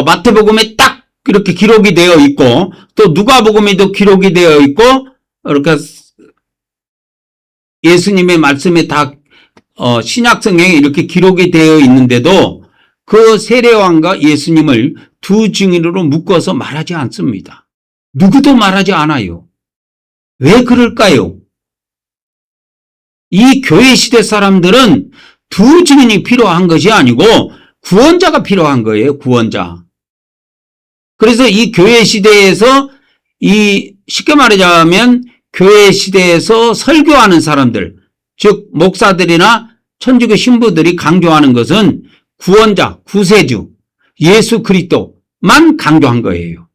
마태복음에 딱 이렇게 기록이 되어 있고 또 누가복음에도 기록이 되어 있고 이렇게 예수님의 말씀에 다 신약성경에 이렇게 기록이 되어 있는데도 그 세례 요한과 예수님을 두 증인으로 묶어서 말하지 않습니다. 누구도 말하지 않아요. 왜 그럴까요? 이 교회 시대 사람들은 두 증인이 필요한 것이 아니고 구원자가 필요한 거예요. 구원자. 그래서 이 교회 시대에서 쉽게 말하자면 교회 시대에서 설교하는 사람들, 즉 목사들이나 천주교 신부들이 강조하는 것은 구원자, 구세주, 예수 그리스도만 강조한 거예요.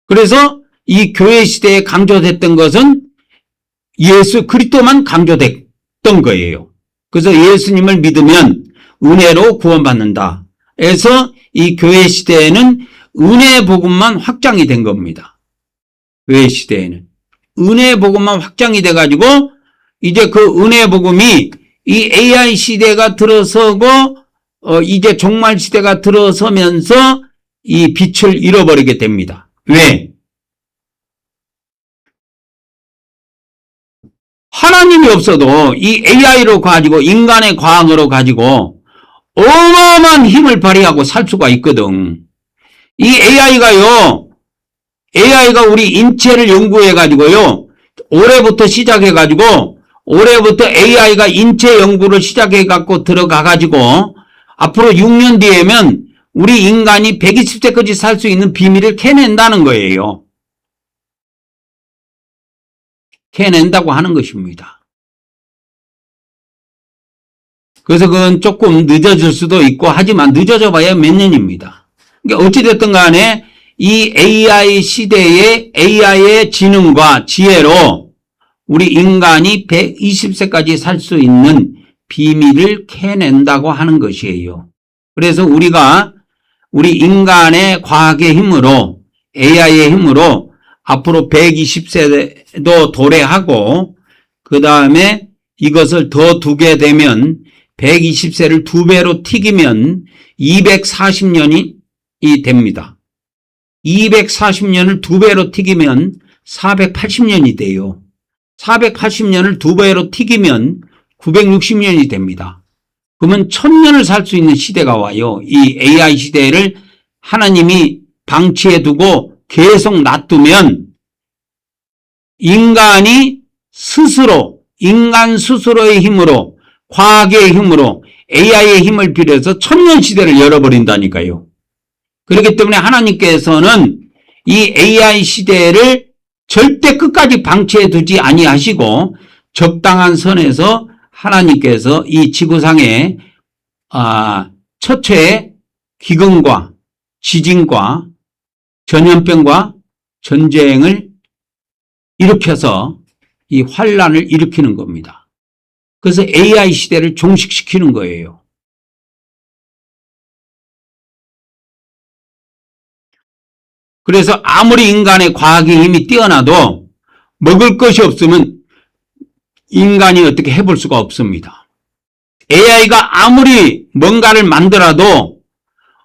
그래서 이 교회 시대에 강조됐던 것은 예수 그리스도만 강조됐던 거예요. 그래서 예수님을 믿으면 은혜로 구원받는다. 그래서 이 교회 시대에는 은혜 복음만 확장이 된 겁니다. 교회 시대에는 은혜 복음만 확장이 돼가지고 이제 그 은혜 복음이 이 AI 시대가 들어서고 이제 종말 시대가 들어서면서 이 빛을 잃어버리게 됩니다. 왜? 하나님이 없어도 이 AI로 가지고 인간의 과학으로 가지고 어마어마한 힘을 발휘하고 살 수가 있거든. 이 AI가 우리 인체를 연구해 가지고요. 올해부터 시작해 가지고 올해부터 AI가 인체 연구를 시작해 갖고 들어가 가지고 앞으로 6년 뒤에면 우리 인간이 120세까지 살 수 있는 비밀을 캐낸다는 거예요. 캐낸다고 하는 것입니다. 그래서 그건 조금 늦어질 수도 있고 하지만 늦어져 봐야 몇 년입니다. 그러니까 어찌됐든 간에 이 AI 시대의 AI의 지능과 지혜로 우리 인간이 120세까지 살 수 있는 비밀을 캐낸다고 하는 것이에요. 그래서 우리 인간의 과학의 힘으로 AI의 힘으로 앞으로 120세도 도래하고 그 다음에 이것을 더 두게 되면 120세를 2배로 튀기면 240년이 됩니다. 240년을 2배로 튀기면 480년이 돼요. 480년을 2배로 튀기면 960년이 됩니다. 그러면 1000년을 살 수 있는 시대가 와요. 이 AI 시대를 하나님이 방치해 두고 계속 놔두면 인간 스스로의 힘으로 과학의 힘으로 AI의 힘을 빌려서 1000년 시대를 열어버린다니까요. 그렇기 때문에 하나님께서는 이 AI 시대를 절대 끝까지 방치해 두지 아니하시고 적당한 선에서 하나님께서 이 지구상에 처처의 기근과 지진과 전염병과 전쟁을 일으켜서 이 환란을 일으키는 겁니다. 그래서 AI 시대를 종식시키는 거예요. 그래서 아무리 인간의 과학의 힘이 뛰어나도 먹을 것이 없으면 인간이 어떻게 해볼 수가 없습니다. AI가 아무리 뭔가를 만들어도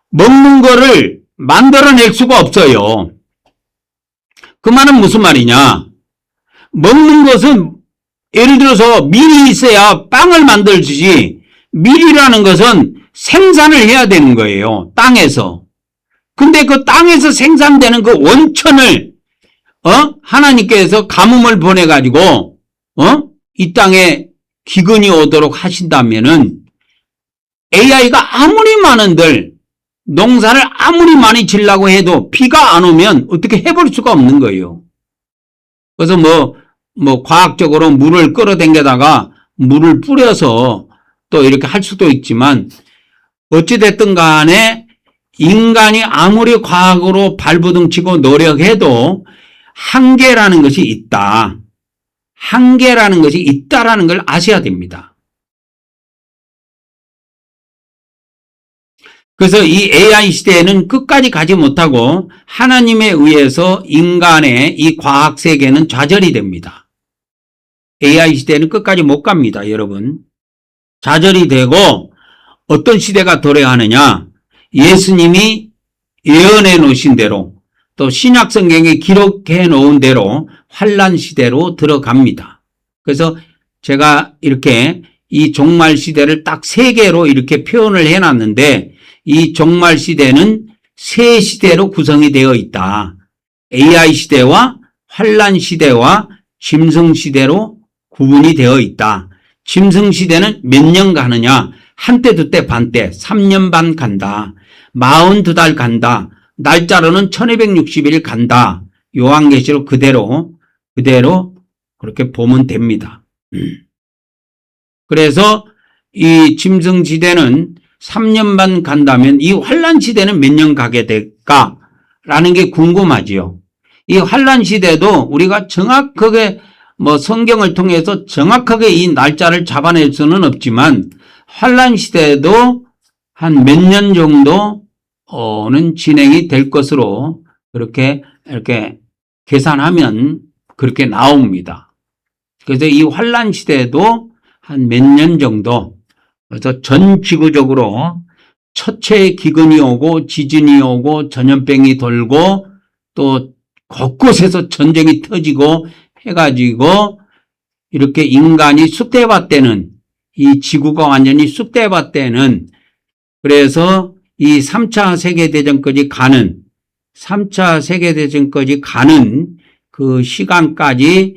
먹는 거를 만들어낼 수가 없어요. 그 말은 무슨 말이냐? 먹는 것은 예를 들어서 밀이 있어야 빵을 만들지, 밀이라는 것은 생산을 해야 되는 거예요. 땅에서. 근데 그 땅에서 생산되는 그 원천을 하나님께서 가뭄을 보내가지고 이 땅에 기근이 오도록 하신다면은 AI가 아무리 많은들 농사를 아무리 많이 지려고 해도 비가 안 오면 어떻게 해볼 수가 없는 거예요. 그래서 과학적으로 물을 끌어당겨다가 물을 뿌려서 또 이렇게 할 수도 있지만 어찌됐든 간에 인간이 아무리 과학으로 발버둥치고 노력해도 한계라는 것이 있다. 한계라는 것이 있다라는 걸 아셔야 됩니다. 그래서 이 AI 시대에는 끝까지 가지 못하고 하나님에 의해서 인간의 이 과학 세계는 좌절이 됩니다. AI 시대는 끝까지 못 갑니다, 여러분. 좌절이 되고 어떤 시대가 도래하느냐? 예수님이 예언해 놓으신 대로 또 신약 성경에 기록해 놓은 대로 환란 시대로 들어갑니다. 그래서 제가 이렇게 이 종말 시대를 딱 세 개로 이렇게 표현을 해 놨는데 이 종말 시대는 세 시대로 구성이 되어 있다. AI 시대와 환란 시대와 짐승 시대로 구분이 되어 있다. 짐승 시대는 몇 년 가느냐? 한때, 두때, 반때, 3년 반 간다. 42달 간다. 날짜로는 1260일 간다. 요한계시록 그대로 그렇게 보면 됩니다. 그래서 이 짐승 시대는 3년 반 간다면 이 환란 시대는 몇 년 가게 될까라는 게 궁금하지요. 이 환란 시대도 우리가 정확하게 성경을 통해서 정확하게 이 날짜를 잡아낼 수는 없지만 환란 시대도 한 몇 년 정도는 진행이 될 것으로 이렇게 계산하면 그렇게 나옵니다. 그래서 이 환란 시대도 한 몇 년 정도, 그래서 전 지구적으로 처처의 기근이 오고 지진이 오고 전염병이 돌고 또 곳곳에서 전쟁이 터지고 해가지고 이렇게 인간이 쑥대밭되는, 이 지구가 완전히 쑥대밭되는, 그래서 이 3차 세계대전까지 가는 그 시간까지를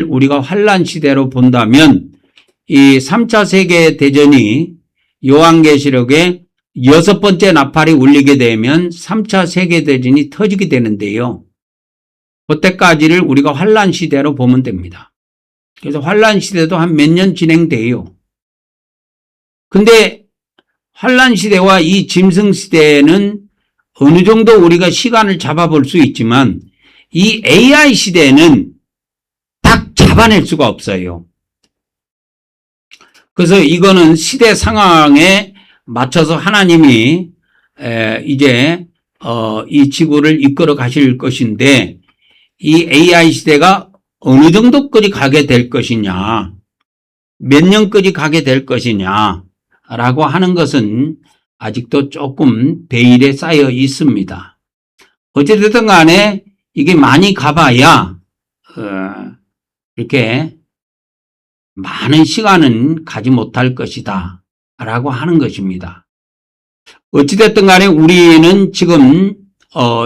우리가 환란 시대로 본다면 이 3차 세계대전이 요한계시록에 6번째 나팔이 울리게 되면 3차 세계대전이 터지게 되는데요. 그때까지를 우리가 환란 시대로 보면 됩니다. 그래서 환란 시대도 한 몇 년 진행돼요. 근데 환란 시대와 이 짐승 시대는 어느 정도 우리가 시간을 잡아볼 수 있지만 이 AI 시대는 딱 잡아낼 수가 없어요. 그래서 이거는 시대 상황에 맞춰서 하나님이 이제 이 지구를 이끌어 가실 것인데 이 AI 시대가 어느 정도까지 가게 될 것이냐, 몇 년까지 가게 될 것이냐 라고 하는 것은 아직도 조금 베일에 쌓여 있습니다. 어찌됐든 간에 이게 많이 가봐야 이렇게 많은 시간은 가지 못할 것이다 라고 하는 것입니다. 어찌됐든 간에 우리는 지금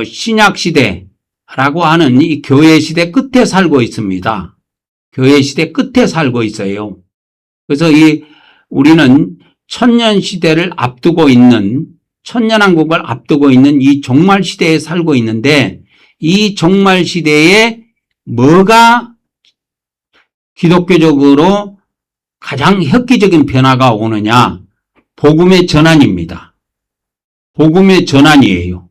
신약 시대라고 하는 이 교회 시대 끝에 살고 있습니다. 교회 시대 끝에 살고 있어요. 그래서 우리는 천년 시대를 앞두고 있는, 천년왕국을 앞두고 있는 이 종말 시대에 살고 있는데 이 종말 시대에 뭐가 기독교적으로 가장 획기적인 변화가 오느냐? 복음의 전환입니다. 복음의 전환이에요.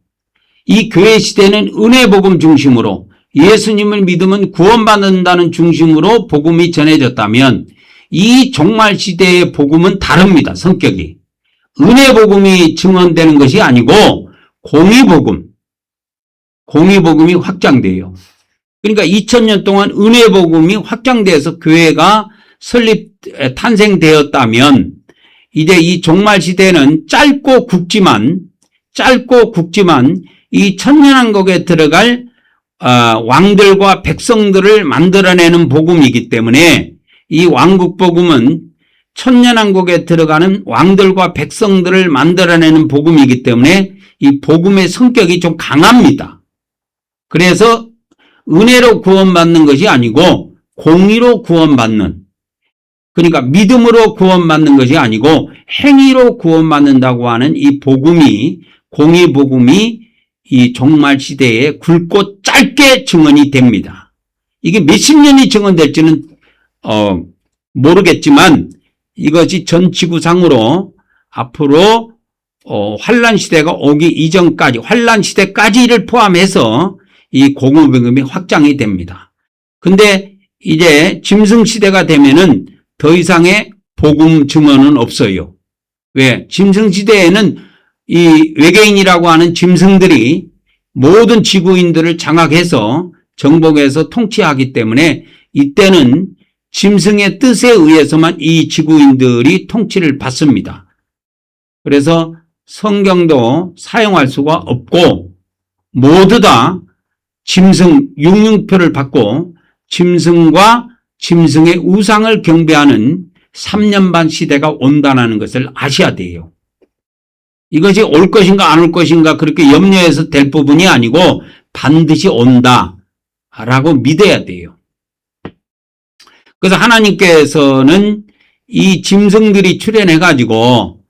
이 교회 시대는 은혜 복음 중심으로 예수님을 믿으면 구원받는다는 중심으로 복음이 전해졌다면 이 종말 시대의 복음은 다릅니다. 성격이. 은혜 복음이 증언되는 것이 아니고 공의복음이 확장돼요. 그러니까 2000년 동안 은혜 복음이 확장돼서 교회가 탄생되었다면 이제 이 종말 시대는 짧고 굵지만 이 천년왕국에 들어갈 왕들과 백성들을 만들어내는 복음이기 때문에 이 왕국 복음은 천년왕국에 들어가는 왕들과 백성들을 만들어내는 복음이기 때문에 이 복음의 성격이 좀 강합니다. 그래서 은혜로 구원받는 것이 아니고 공의로 구원받는, 그러니까 믿음으로 구원받는 것이 아니고 행위로 구원받는다고 하는 이 복음이, 공의 복음이 이 종말 시대에 굵고 짧게 증언이 됩니다. 이게 몇십 년이 증언될지는 모르겠지만 이것이 전 지구상으로 앞으로 환란 시대가 오기 이전까지, 환란 시대까지를 포함해서 이 공의 복음이 확장이 됩니다. 근데 이제 짐승 시대가 되면은 더 이상의 복음 증언은 없어요. 왜? 짐승 시대에는 이 외계인이라고 하는 짐승들이 모든 지구인들을 장악해서 정복해서 통치하기 때문에 이때는 짐승의 뜻에 의해서만 이 지구인들이 통치를 받습니다. 그래서 성경도 사용할 수가 없고 모두 다 짐승 육륜표를 받고 짐승과 짐승의 우상을 경배하는 3년 반 시대가 온다는 것을 아셔야 돼요. 이것이 올 것인가 안 올 것인가 그렇게 염려해서 될 부분이 아니고 반드시 온다라고 믿어야 돼요. 그래서 하나님께서는 이 짐승들이 출현해가지고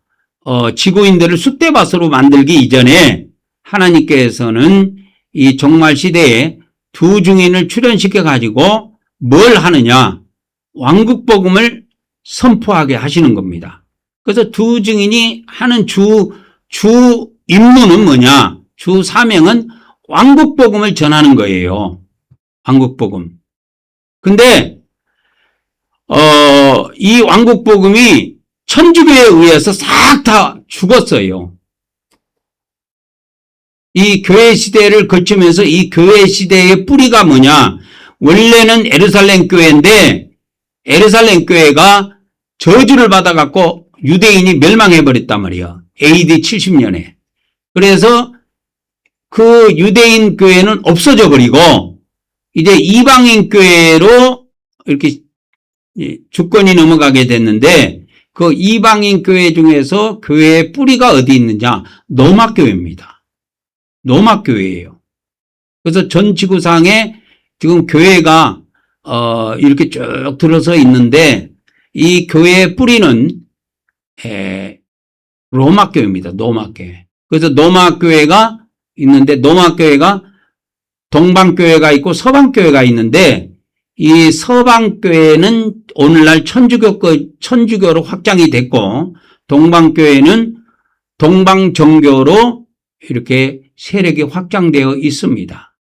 지구인들을 숫대밭으로 만들기 이전에 하나님께서는 이 종말 시대에 두 증인을 출현시켜가지고 뭘 하느냐? 왕국 복음을 선포하게 하시는 겁니다. 그래서 두 증인이 하는 주 임무는 뭐냐? 주 사명은 왕국 복음을 전하는 거예요. 왕국 복음. 근데 이 왕국 복음이 천주교에 의해서 싹 다 죽었어요. 이 교회 시대를 거치면서 이 교회 시대의 뿌리가 뭐냐? 원래는 예루살렘 교회인데 예루살렘 교회가 저주를 받아갖고 유대인이 멸망해버렸단 말이야. AD 70년에. 그래서 그 유대인 교회는 없어져 버리고 이제 이방인 교회로 이렇게 주권이 넘어가게 됐는데 그 이방인 교회 중에서 교회의 뿌리가 어디 있느냐? 노마교회입니다. 노마교회예요. 그래서 전 지구상에 지금 교회가 이렇게 쭉 들어서 있는데 이 교회의 뿌리는 로마교회입니다. 노마교회. 그래서 노마교회가 있는데 노마교회가 동방교회가 있고 서방교회가 있는데 이 서방교회는 오늘날 천주교로 확장이 됐고 동방교회는 동방정교로 이렇게 세력이 확장되어 있습니다.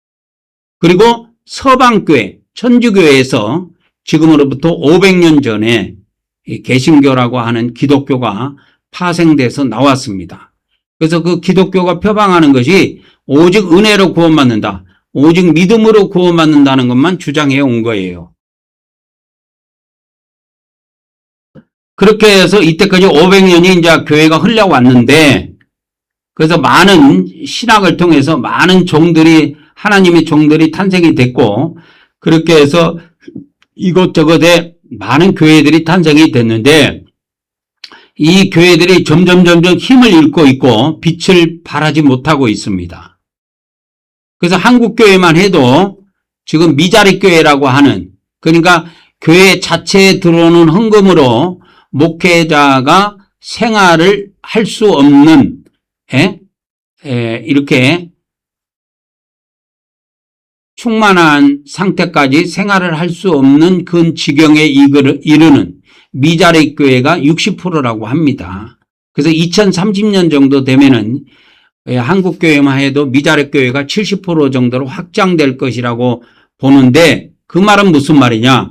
그리고 서방교회, 천주교에서 지금으로부터 500년 전에 개신교라고 하는 기독교가 파생돼서 나왔습니다. 그래서 그 기독교가 표방하는 것이 오직 은혜로 구원받는다. 오직 믿음으로 구원받는다는 것만 주장해 온 거예요. 그렇게 해서 이때까지 500년이 이제 교회가 흘러왔는데 그래서 많은 신학을 통해서 많은 종들이 하나님의 종들이 탄생이 됐고 그렇게 해서 이곳저곳에 많은 교회들이 탄생이 됐는데 이 교회들이 점점 힘을 잃고 있고 빛을 발하지 못하고 있습니다. 그래서 한국교회만 해도 지금 미자립교회라고 하는 그러니까 교회 자체에 들어오는 헌금으로 목회자가 생활을 할 수 없는 이렇게 충만한 상태까지 생활을 할 수 없는 그 지경에 이르는 미자립 교회가 60%라고 합니다. 그래서 2030년 정도 되면은 한국 교회만 해도 미자립 교회가 70% 정도로 확장될 것이라고 보는데, 그 말은 무슨 말이냐?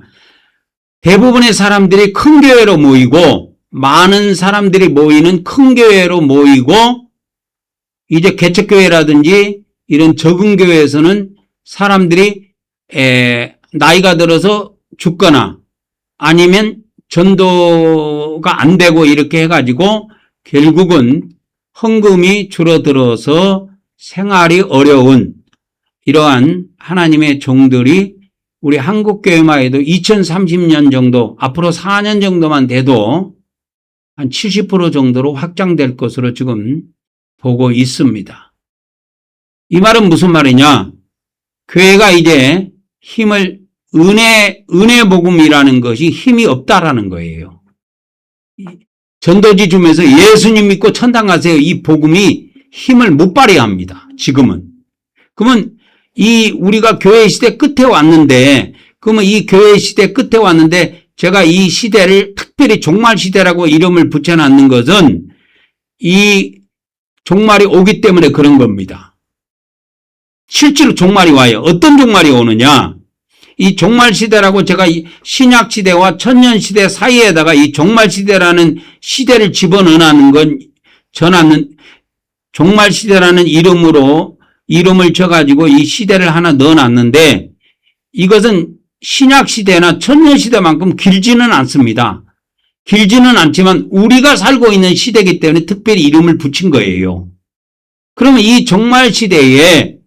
대부분의 사람들이 큰 교회로 모이고, 많은 사람들이 모이는 큰 교회로 모이고, 이제 개척교회라든지 이런 적은 교회에서는 사람들이 나이가 들어서 죽거나 아니면 전도가 안 되고 이렇게 해가지고 결국은 헌금이 줄어들어서 생활이 어려운 이러한 하나님의 종들이 우리 한국교회만 해도 2030년 정도, 앞으로 4년 정도만 돼도 한 70% 정도로 확장될 것으로 지금 보고 있습니다. 이 말은 무슨 말이냐? 교회가 이제 은혜 복음이라는 것이 힘이 없다라는 거예요. 전도지 주면서 예수님 믿고 천당 가세요. 이 복음이 힘을 못 발휘합니다. 지금은. 그러면 우리가 교회 시대 끝에 왔는데, 그러면 이 교회 시대 끝에 왔는데, 제가 이 시대를 특별히 종말 시대라고 이름을 붙여놨는 것은 이 종말이 오기 때문에 그런 겁니다. 실제로 종말이 와요. 어떤 종말이 오느냐? 이 종말 시대라고 제가 신약 시대와 천년 시대 사이에다가 이 종말 시대라는 시대를 집어넣는 건 전하는 종말 시대라는 이름을 쳐가지고 이 시대를 하나 넣어놨는데, 이것은 신약 시대나 천년 시대만큼 길지는 않습니다. 길지는 않지만 우리가 살고 있는 시대이기 때문에 특별히 이름을 붙인 거예요. 그러면 이 종말 시대에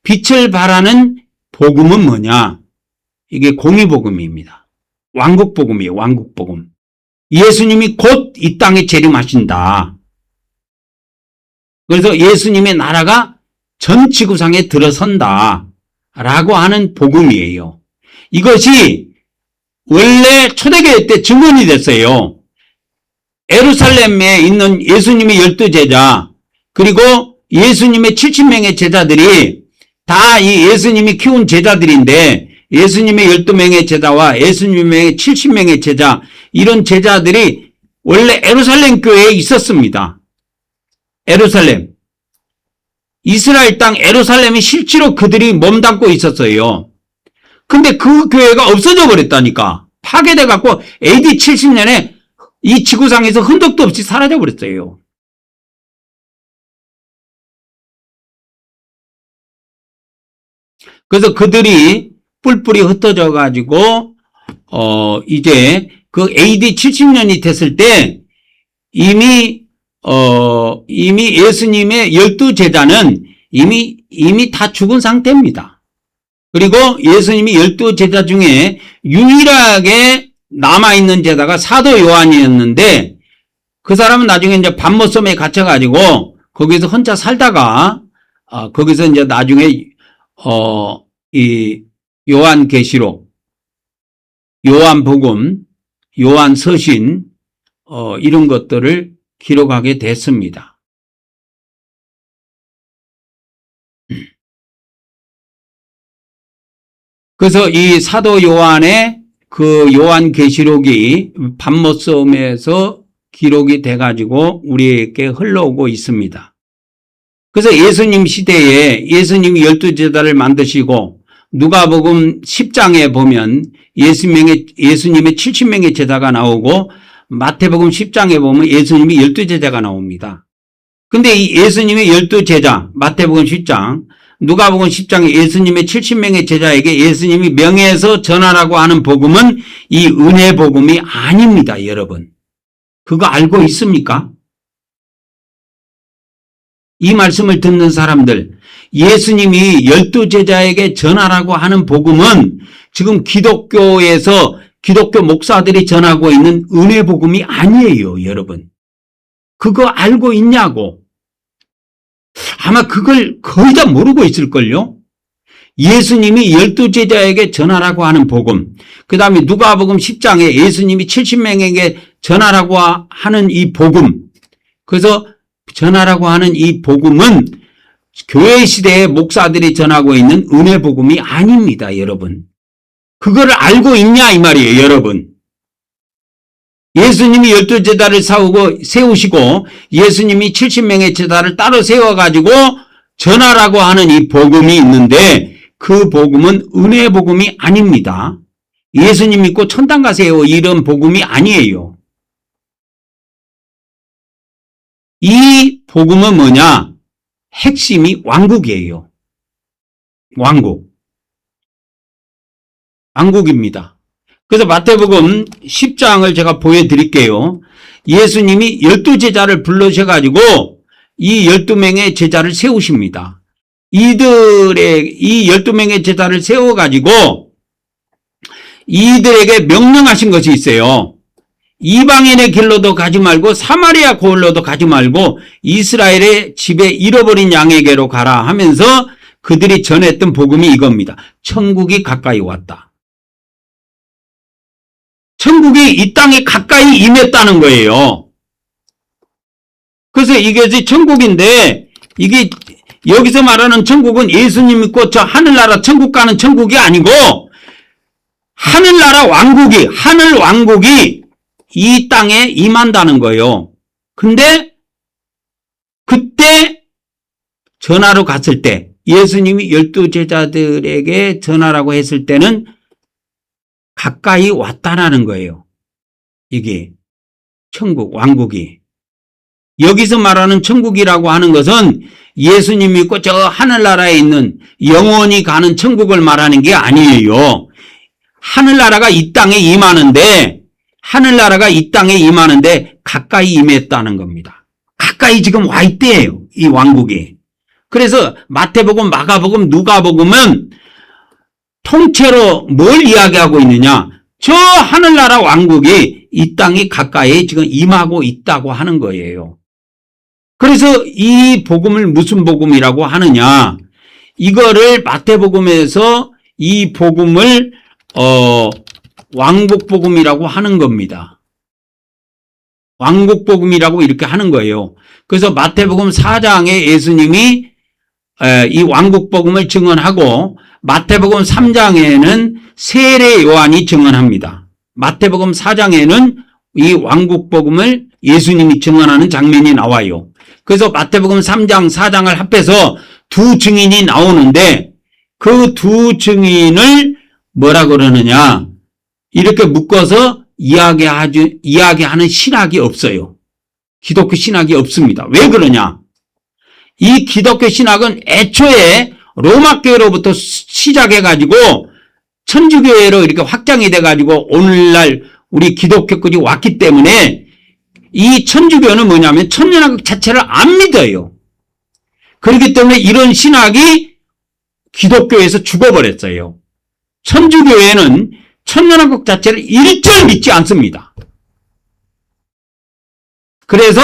빛을 발하는 복음은 뭐냐? 이게 공의복음입니다. 왕국복음이에요. 왕국복음. 예수님이 곧 이 땅에 재림하신다. 그래서 예수님의 나라가 전 지구상에 들어선다 라고 하는 복음이에요. 이것이 원래 초대교회 때 증언이 됐어요. 예루살렘에 있는 예수님의 12제자, 그리고 예수님의 70명의 제자들이 다 이 예수님이 키운 제자들인데, 예수님의 12명의 제자와 예수님의 70명의 제자, 이런 제자들이 원래 예루살렘 교회에 있었습니다. 예루살렘. 이스라엘 땅 예루살렘이 실제로 그들이 몸담고 있었어요. 근데 그 교회가 없어져 버렸다니까. 파괴돼 갖고 AD 70년에 이 지구상에서 흔적도 없이 사라져 버렸어요. 그래서 그들이 뿔뿔이 흩어져 가지고 이제 그 AD 70년이 됐을 때 이미 예수님의 12제자는 이미 다 죽은 상태입니다. 그리고 예수님이 12제자 중에 유일하게 남아있는 제자가 사도 요한이었는데, 그 사람은 나중에 이제 반모섬에 갇혀가지고 거기서 혼자 살다가 거기서 이제 나중에 이 요한계시록, 요한복음, 요한서신 이런 것들을 기록하게 됐습니다. 그래서 이 사도 요한의 그 요한계시록이 반모섬에서 기록이 돼가지고 우리에게 흘러오고 있습니다. 그래서 예수님 시대에 예수님이 12제자를 만드시고, 누가복음 10장에 보면 예수님의 70명의 제자가 나오고, 마태복음 10장에 보면 예수님이 12제자가 나옵니다. 근데 이 예수님의 12제자, 마태복음 10장, 누가복음 10장에 예수님의 70명의 제자에게 예수님이 명해서 전하라고 하는 복음은 이 은혜 복음이 아닙니다, 여러분. 그거 알고 있습니까? 이 말씀을 듣는 사람들, 예수님이 12제자에게 전하라고 하는 복음은 지금 기독교에서 기독교 목사들이 전하고 있는 은혜 복음이 아니에요, 여러분. 그거 알고 있냐고. 아마 그걸 거의 다 모르고 있을걸요. 예수님이 12제자에게 전하라고 하는 복음, 그 다음에 누가복음 10장에 예수님이 70명에게 전하라고 하는 이 복음, 그래서 전하라고 하는 이 복음은 교회 시대에 목사들이 전하고 있는 은혜 복음이 아닙니다, 여러분. 그거를 알고 있냐 이 말이에요, 여러분. 예수님이 12제자를 세우시고 예수님이 70명의 제자를 따로 세워가지고 전하라고 하는 이 복음이 있는데 그 복음은 은혜 복음이 아닙니다. 예수님 믿고 천당 가세요 이런 복음이 아니에요. 이 복음은 뭐냐? 핵심이 왕국이에요. 왕국입니다. 그래서 마태복음 10장을 제가 보여드릴게요. 예수님이 12제자를 불러셔가지고 이 12명의 제자를 세우십니다. 이 12명의 제자를 세워가지고 이들에게 명령하신 것이 있어요. 이방인의 길로도 가지 말고 사마리아 고을로도 가지 말고 이스라엘의 집에 잃어버린 양에게로 가라 하면서 그들이 전했던 복음이 이겁니다. 천국이 가까이 왔다. 천국이 이 땅에 가까이 임했다는 거예요. 그래서 이게 천국인데 이게 여기서 말하는 천국은 예수님 믿고 저 하늘나라 천국 가는 천국이 아니고 하늘나라 왕국이 하늘 왕국이 이 땅에 임한다는 거예요. 근데 그때 전하러 갔을 때 예수님이 12제자들에게 전하라고 했을 때는 가까이 왔다라는 거예요. 이게 천국, 왕국이. 여기서 말하는 천국이라고 하는 것은 예수님 믿고 저 하늘나라에 있는 영원히 가는 천국을 말하는 게 아니에요. 하늘나라가 이 땅에 임하는데 가까이 임했다는 겁니다. 가까이 지금 와 있대요. 이 왕국이. 그래서 마태복음, 마가복음, 누가복음은 통째로 뭘 이야기하고 있느냐? 저 하늘나라 왕국이 이 땅이 가까이 지금 임하고 있다고 하는 거예요. 그래서 이 복음을 무슨 복음이라고 하느냐? 이거를 마태복음에서 이 복음을 왕국복음이라고 하는 겁니다. 왕국복음이라고 이렇게 하는 거예요. 그래서 마태복음 4장에 예수님이 이 왕국복음을 증언하고 마태복음 3장에는 세례 요한이 증언합니다. 마태복음 4장에는 이 왕국복음을 예수님이 증언하는 장면이 나와요. 그래서 마태복음 3장, 4장을 합해서 두 증인이 나오는데 그 두 증인을 뭐라 그러느냐? 이렇게 묶어서 이야기하는 신학이 없어요. 기독교 신학이 없습니다. 왜 그러냐? 이 기독교 신학은 애초에 로마교회로부터 시작해가지고 천주교회로 이렇게 확장이 돼가지고 오늘날 우리 기독교까지 왔기 때문에 이 천주교는 뭐냐면 천년왕국 자체를 안 믿어요. 그렇기 때문에 이런 신학이 기독교에서 죽어버렸어요. 천주교회는 천년왕국 자체를 일절 믿지 않습니다. 그래서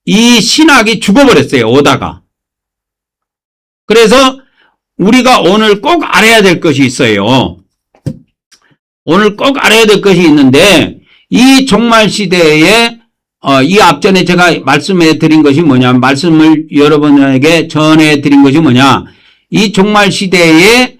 이 신학이 죽어버렸어요. 오다가. 그래서 우리가 오늘 꼭 알아야 될 것이 있어요. 오늘 꼭 알아야 될 것이 있는데 이 종말 시대에 이 앞전에 제가 말씀해 드린 것이 뭐냐, 말씀을 여러분에게 전해 드린 것이 뭐냐, 이 종말 시대에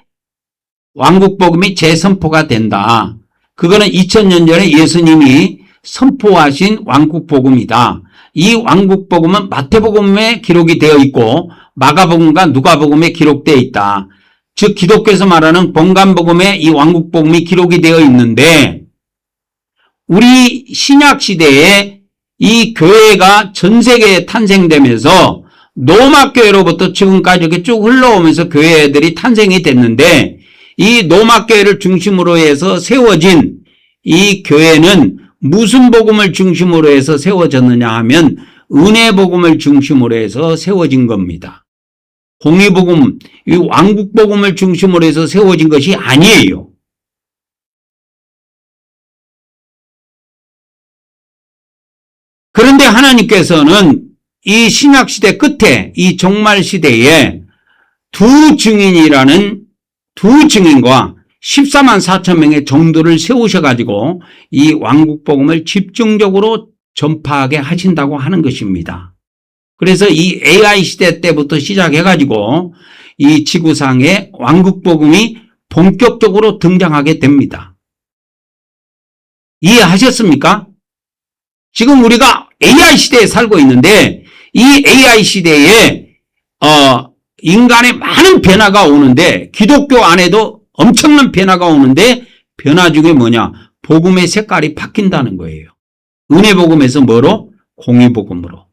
왕국복음이 재선포가 된다. 그거는 2000년 전에 예수님이 선포하신 왕국복음이다. 이 왕국복음은 마태복음에 기록이 되어 있고 마가복음과 누가복음에 기록되어 있다. 즉 기독교에서 말하는 본관복음에 이 왕국복음이 기록이 되어 있는데 우리 신약시대에 이 교회가 전 세계에 탄생되면서 로마교회로부터 지금까지 이렇게 쭉 흘러오면서 교회들이 탄생이 됐는데 이 로마교회를 중심으로 해서 세워진 이 교회는 무슨 복음을 중심으로 해서 세워졌느냐 하면 은혜복음을 중심으로 해서 세워진 겁니다. 공의복음, 이 왕국복음을 중심으로 해서 세워진 것이 아니에요. 그런데 하나님께서는 이 신약시대 끝에 이 종말시대에 두 증인과 14만 4천 명의 종들을 세우셔가지고 이 왕국복음을 집중적으로 전파하게 하신다고 하는 것입니다. 그래서 이 AI 시대 때부터 시작해가지고 이 지구상에 왕국복음이 본격적으로 등장하게 됩니다. 이해하셨습니까? 지금 우리가 AI 시대에 살고 있는데 이 AI 시대에 인간의 많은 변화가 오는데 기독교 안에도 엄청난 변화가 오는데 변화 중에 뭐냐? 복음의 색깔이 바뀐다는 거예요. 은혜복음에서 뭐로? 공의복음으로.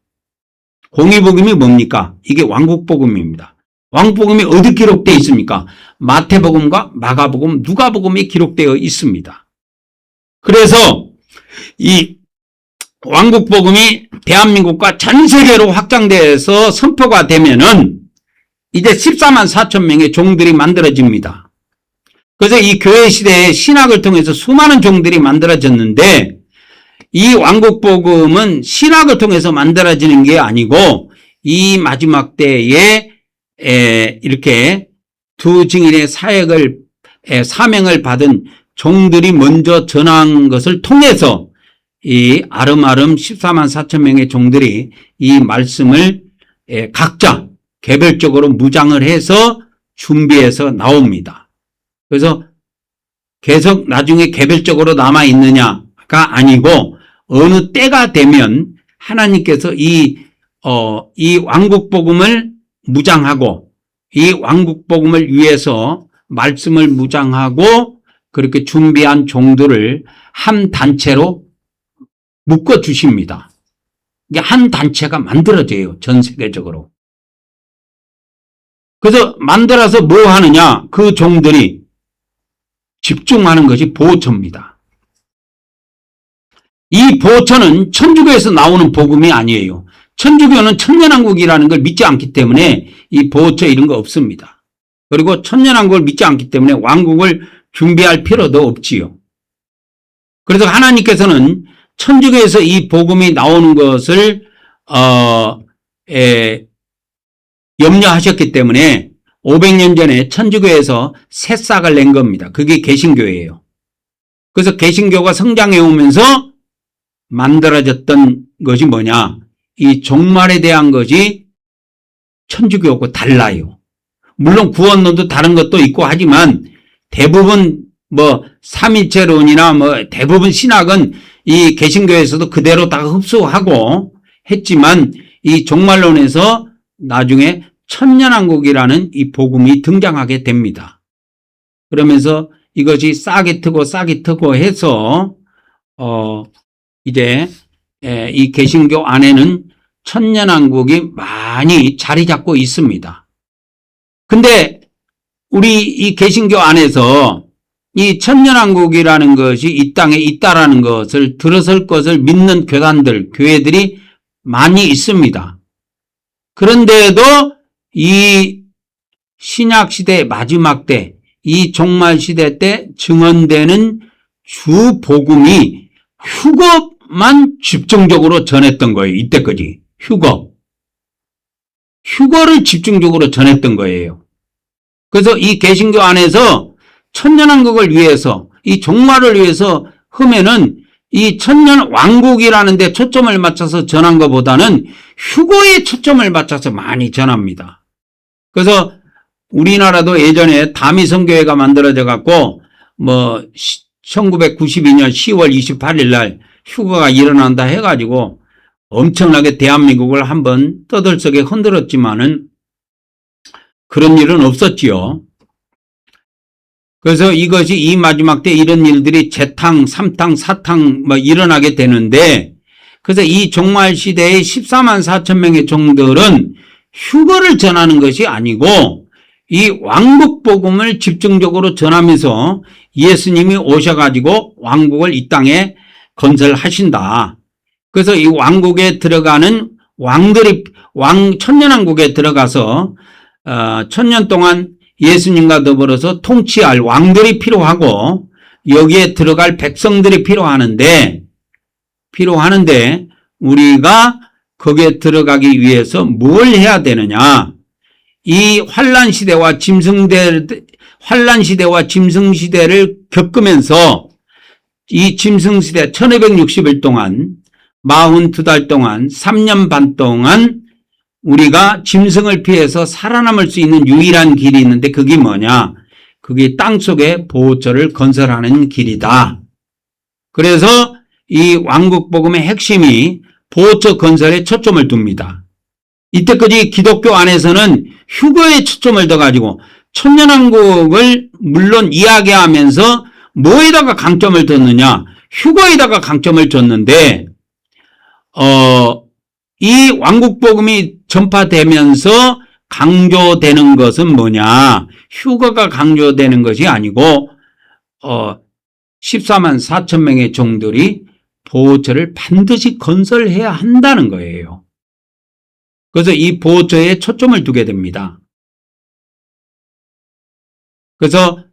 공의복음이 뭡니까? 이게 왕국복음입니다. 왕국복음이 어디 기록되어 있습니까? 마태복음과 마가복음, 누가복음에 기록되어 있습니다. 그래서 이 왕국복음이 대한민국과 전 세계로 확장돼서 선포가 되면은 이제 14만 4천 명의 종들이 만들어집니다. 그래서 이 교회 시대에 신학을 통해서 수많은 종들이 만들어졌는데 이 왕국복음은 신학을 통해서 만들어지는 게 아니고 이 마지막 때에 이렇게 두 증인의 사명을 받은 종들이 먼저 전한 것을 통해서 이 아름아름 14만 4천 명의 종들이 이 말씀을 각자 개별적으로 무장을 해서 준비해서 나옵니다. 그래서 계속 나중에 개별적으로 남아있느냐가 아니고 어느 때가 되면 하나님께서 이 왕국복음을 무장하고 이 왕국복음을 위해서 말씀을 무장하고 그렇게 준비한 종들을 한 단체로 묶어주십니다. 이게 한 단체가 만들어져요. 전 세계적으로. 그래서 만들어서 뭐 하느냐? 그 종들이 집중하는 것이 보호처입니다. 이 보호처는 천주교에서 나오는 복음이 아니에요. 천주교는 천년왕국이라는 걸 믿지 않기 때문에 이 보호처 이런 거 없습니다. 그리고 천년왕국을 믿지 않기 때문에 왕국을 준비할 필요도 없지요. 그래서 하나님께서는 천주교에서 이 복음이 나오는 것을 염려하셨기 때문에 500년 전에 천주교에서 새싹을 낸 겁니다. 그게 개신교예요. 그래서 개신교가 성장해 오면서 만들어졌던 것이 뭐냐? 이 종말에 대한 것이 천주교하고 달라요. 물론 구원론도 다른 것도 있고 하지만 대부분 뭐 삼일체론이나 뭐 대부분 신학은 이 개신교에서도 그대로 다 흡수하고 했지만 이 종말론에서 나중에 천년왕국이라는 이 복음이 등장하게 됩니다. 그러면서 이것이 싹이 트고 해서 이제 이 개신교 안에는 천년왕국이 많이 자리 잡고 있습니다. 근데 우리 이 개신교 안에서 이 천년왕국이라는 것이 이 땅에 있다라는 것을 들어설 것을 믿는 교회들이 많이 있습니다. 그런데도 이 신약시대 마지막 때, 이 종말시대 때 증언되는 주 복음이 휴거만 집중적으로 전했던 거예요. 이때까지. 휴거를 집중적으로 전했던 거예요. 그래서 이 개신교 안에서 천년왕국을 위해서, 이 종말을 위해서 하면은 이 천년왕국이라는 데 초점을 맞춰서 전한 것보다는 휴거에 초점을 맞춰서 많이 전합니다. 그래서 우리나라도 예전에 다미성교회가 만들어져 갖고 뭐 1992년 10월 28일 날 휴거가 일어난다 해가지고 엄청나게 대한민국을 한번 떠들썩에 흔들었지만은 그런 일은 없었지요. 그래서 이것이 이 마지막 때 이런 일들이 재탕, 삼탕, 사탕 뭐 일어나게 되는데 그래서 이 종말 시대의 14만 4천 명의 종들은 휴거를 전하는 것이 아니고 이 왕국 복음을 집중적으로 전하면서 예수님이 오셔가지고 왕국을 이 땅에 건설하신다. 그래서 이 왕국에 들어가는 왕들이 천년왕국에 들어가서 천년 동안 예수님과 더불어서 통치할 왕들이 필요하고 여기에 들어갈 백성들이 필요하는데 우리가 거기에 들어가기 위해서 뭘 해야 되느냐? 이 환란 시대와 짐승 시대를 겪으면서 이 짐승 시대 1260일 동안 42달 동안 3년 반 동안 우리가 짐승을 피해서 살아남을 수 있는 유일한 길이 있는데 그게 뭐냐? 그게 땅속에 보호처를 건설하는 길이다. 그래서 이 왕국복음의 핵심이 보호처 건설에 초점을 둡니다. 이때까지 기독교 안에서는 휴거에 초점을 둬가지고 천년왕국을 물론 이야기하면서 뭐에다가 강점을 뒀느냐? 휴거에다가 강점을 줬는데 이 왕국복음이 전파되면서 강조되는 것은 뭐냐? 휴거가 강조되는 것이 아니고 14만 4천 명의 종들이 보호처를 반드시 건설해야 한다는 거예요. 그래서 이 보호처에 초점을 두게 됩니다. 그래서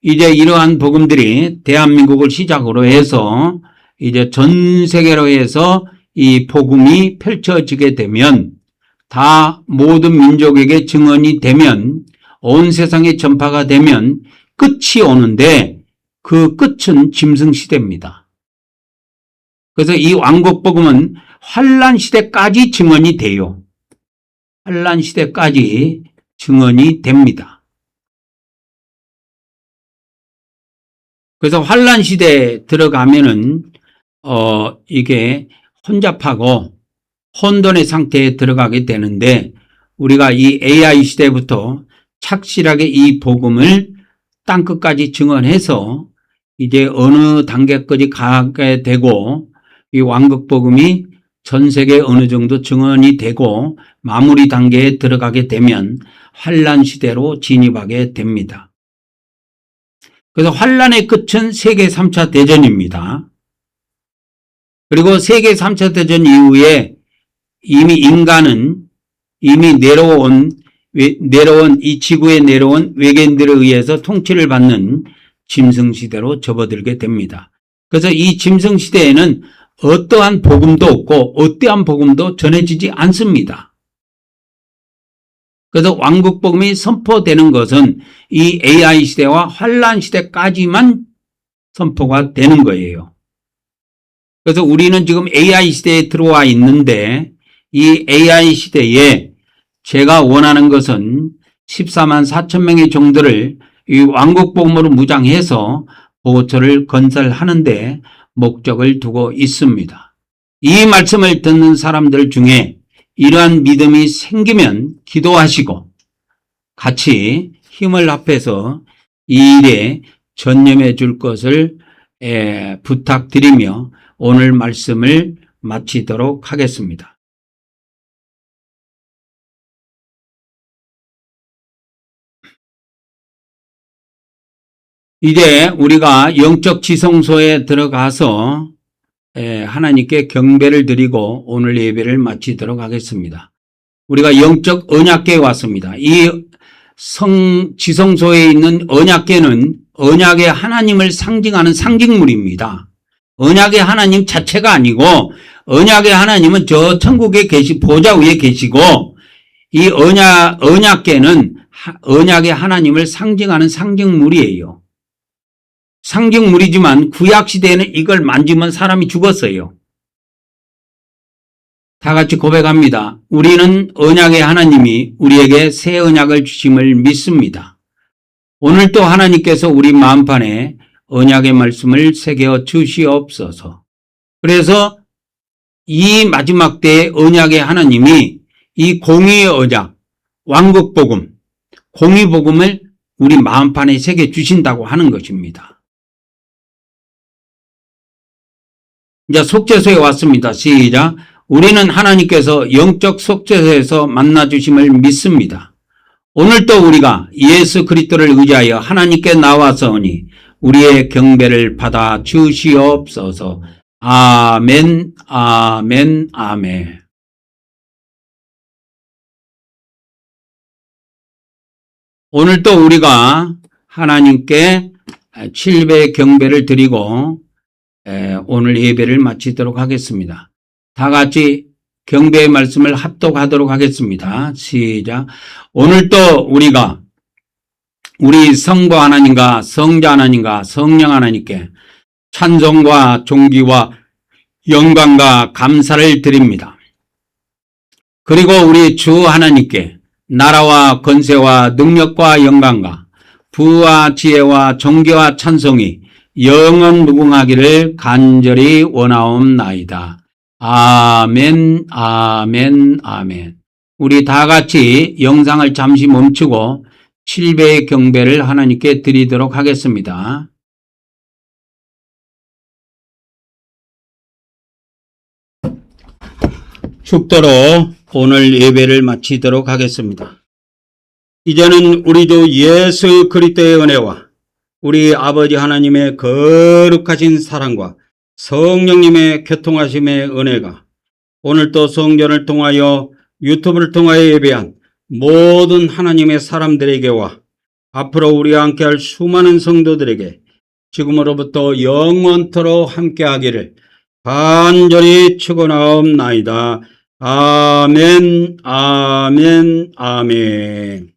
이제 이러한 복음들이 대한민국을 시작으로 해서 이제 전 세계로 해서 이 복음이 펼쳐지게 되면 다 모든 민족에게 증언이 되면 온 세상에 전파가 되면 끝이 오는데 그 끝은 짐승시대입니다. 그래서 이 왕국복음은 환란시대까지 증언이 돼요. 환란시대까지 증언이 됩니다. 그래서 환란시대에 들어가면은 이게 혼잡하고 혼돈의 상태에 들어가게 되는데 우리가 이 AI 시대부터 착실하게 이 복음을 땅끝까지 증언해서 이제 어느 단계까지 가게 되고 이 왕국복음이 전 세계 어느 정도 증언이 되고 마무리 단계에 들어가게 되면 환란 시대로 진입하게 됩니다. 그래서 환란의 끝은 세계 3차 대전입니다. 그리고 세계 3차 대전 이후에 이미 인간은 이미 내려온 이 지구에 내려온 외계인들에 의해서 통치를 받는 짐승시대로 접어들게 됩니다. 그래서 이 짐승시대에는 어떠한 복음도 없고 어떠한 복음도 전해지지 않습니다. 그래서 왕국복음이 선포되는 것은 이 AI 시대와 환란 시대까지만 선포가 되는 거예요. 그래서 우리는 지금 AI 시대에 들어와 있는데 이 AI 시대에 제가 원하는 것은 14만 4천 명의 종들을 이 왕국복음으로 무장해서 보호처를 건설하는데 목적을 두고 있습니다. 이 말씀을 듣는 사람들 중에 이러한 믿음이 생기면 기도하시고 같이 힘을 합해서 이 일에 전념해 줄 것을 부탁드리며 오늘 말씀을 마치도록 하겠습니다. 이제 우리가 영적 지성소에 들어가서 하나님께 경배를 드리고 오늘 예배를 마치도록 하겠습니다. 우리가 영적 언약궤에 왔습니다. 이 지성소에 있는 언약궤는 언약의 하나님을 상징하는 상징물입니다. 언약의 하나님 자체가 아니고 언약의 하나님은 저 천국에 보좌 위에 계시고 이 언약궤는 언약의 하나님을 상징하는 상징물이에요. 상징물이지만 구약시대에는 이걸 만지면 사람이 죽었어요. 다 같이 고백합니다. 우리는 언약의 하나님이 우리에게 새 언약을 주심을 믿습니다. 오늘 또 하나님께서 우리 마음판에 언약의 말씀을 새겨 주시옵소서. 그래서 이 마지막 때의 언약의 하나님이 이 공의의 언약, 왕국복음, 공의복음을 우리 마음판에 새겨 주신다고 하는 것입니다. 이제 속죄소에 왔습니다. 시작. 우리는 하나님께서 영적 속죄소에서 만나주심을 믿습니다. 오늘 또 우리가 예수 그리스도를 의지하여 하나님께 나와서니 우리의 경배를 받아 주시옵소서. 아멘, 아멘, 아멘. 오늘 또 우리가 하나님께 7배 경배를 드리고 오늘 예배를 마치도록 하겠습니다. 다 같이 경배의 말씀을 합독하도록 하겠습니다. 시작. 오늘 또 우리가 우리 성부 하나님과 성자 하나님과 성령 하나님께 찬송과 존귀와 영광과 감사를 드립니다. 그리고 우리 주 하나님께 나라와 권세와 능력과 영광과 부와 지혜와 존귀와 찬송이 영원 무궁하기를 간절히 원하옵나이다. 아멘, 아멘, 아멘. 우리 다 같이 영상을 잠시 멈추고 7배의 경배를 하나님께 드리도록 하겠습니다. 축도로 오늘 예배를 마치도록 하겠습니다. 이제는 우리도 예수 그리스도의 은혜와 우리 아버지 하나님의 거룩하신 사랑과 성령님의 교통하심의 은혜가 오늘도 성전을 통하여 유튜브를 통하여 예배한 모든 하나님의 사람들에게와 앞으로 우리와 함께할 수많은 성도들에게 지금으로부터 영원토록 함께하기를 간절히 축원하옵나이다. 아멘, 아멘, 아멘.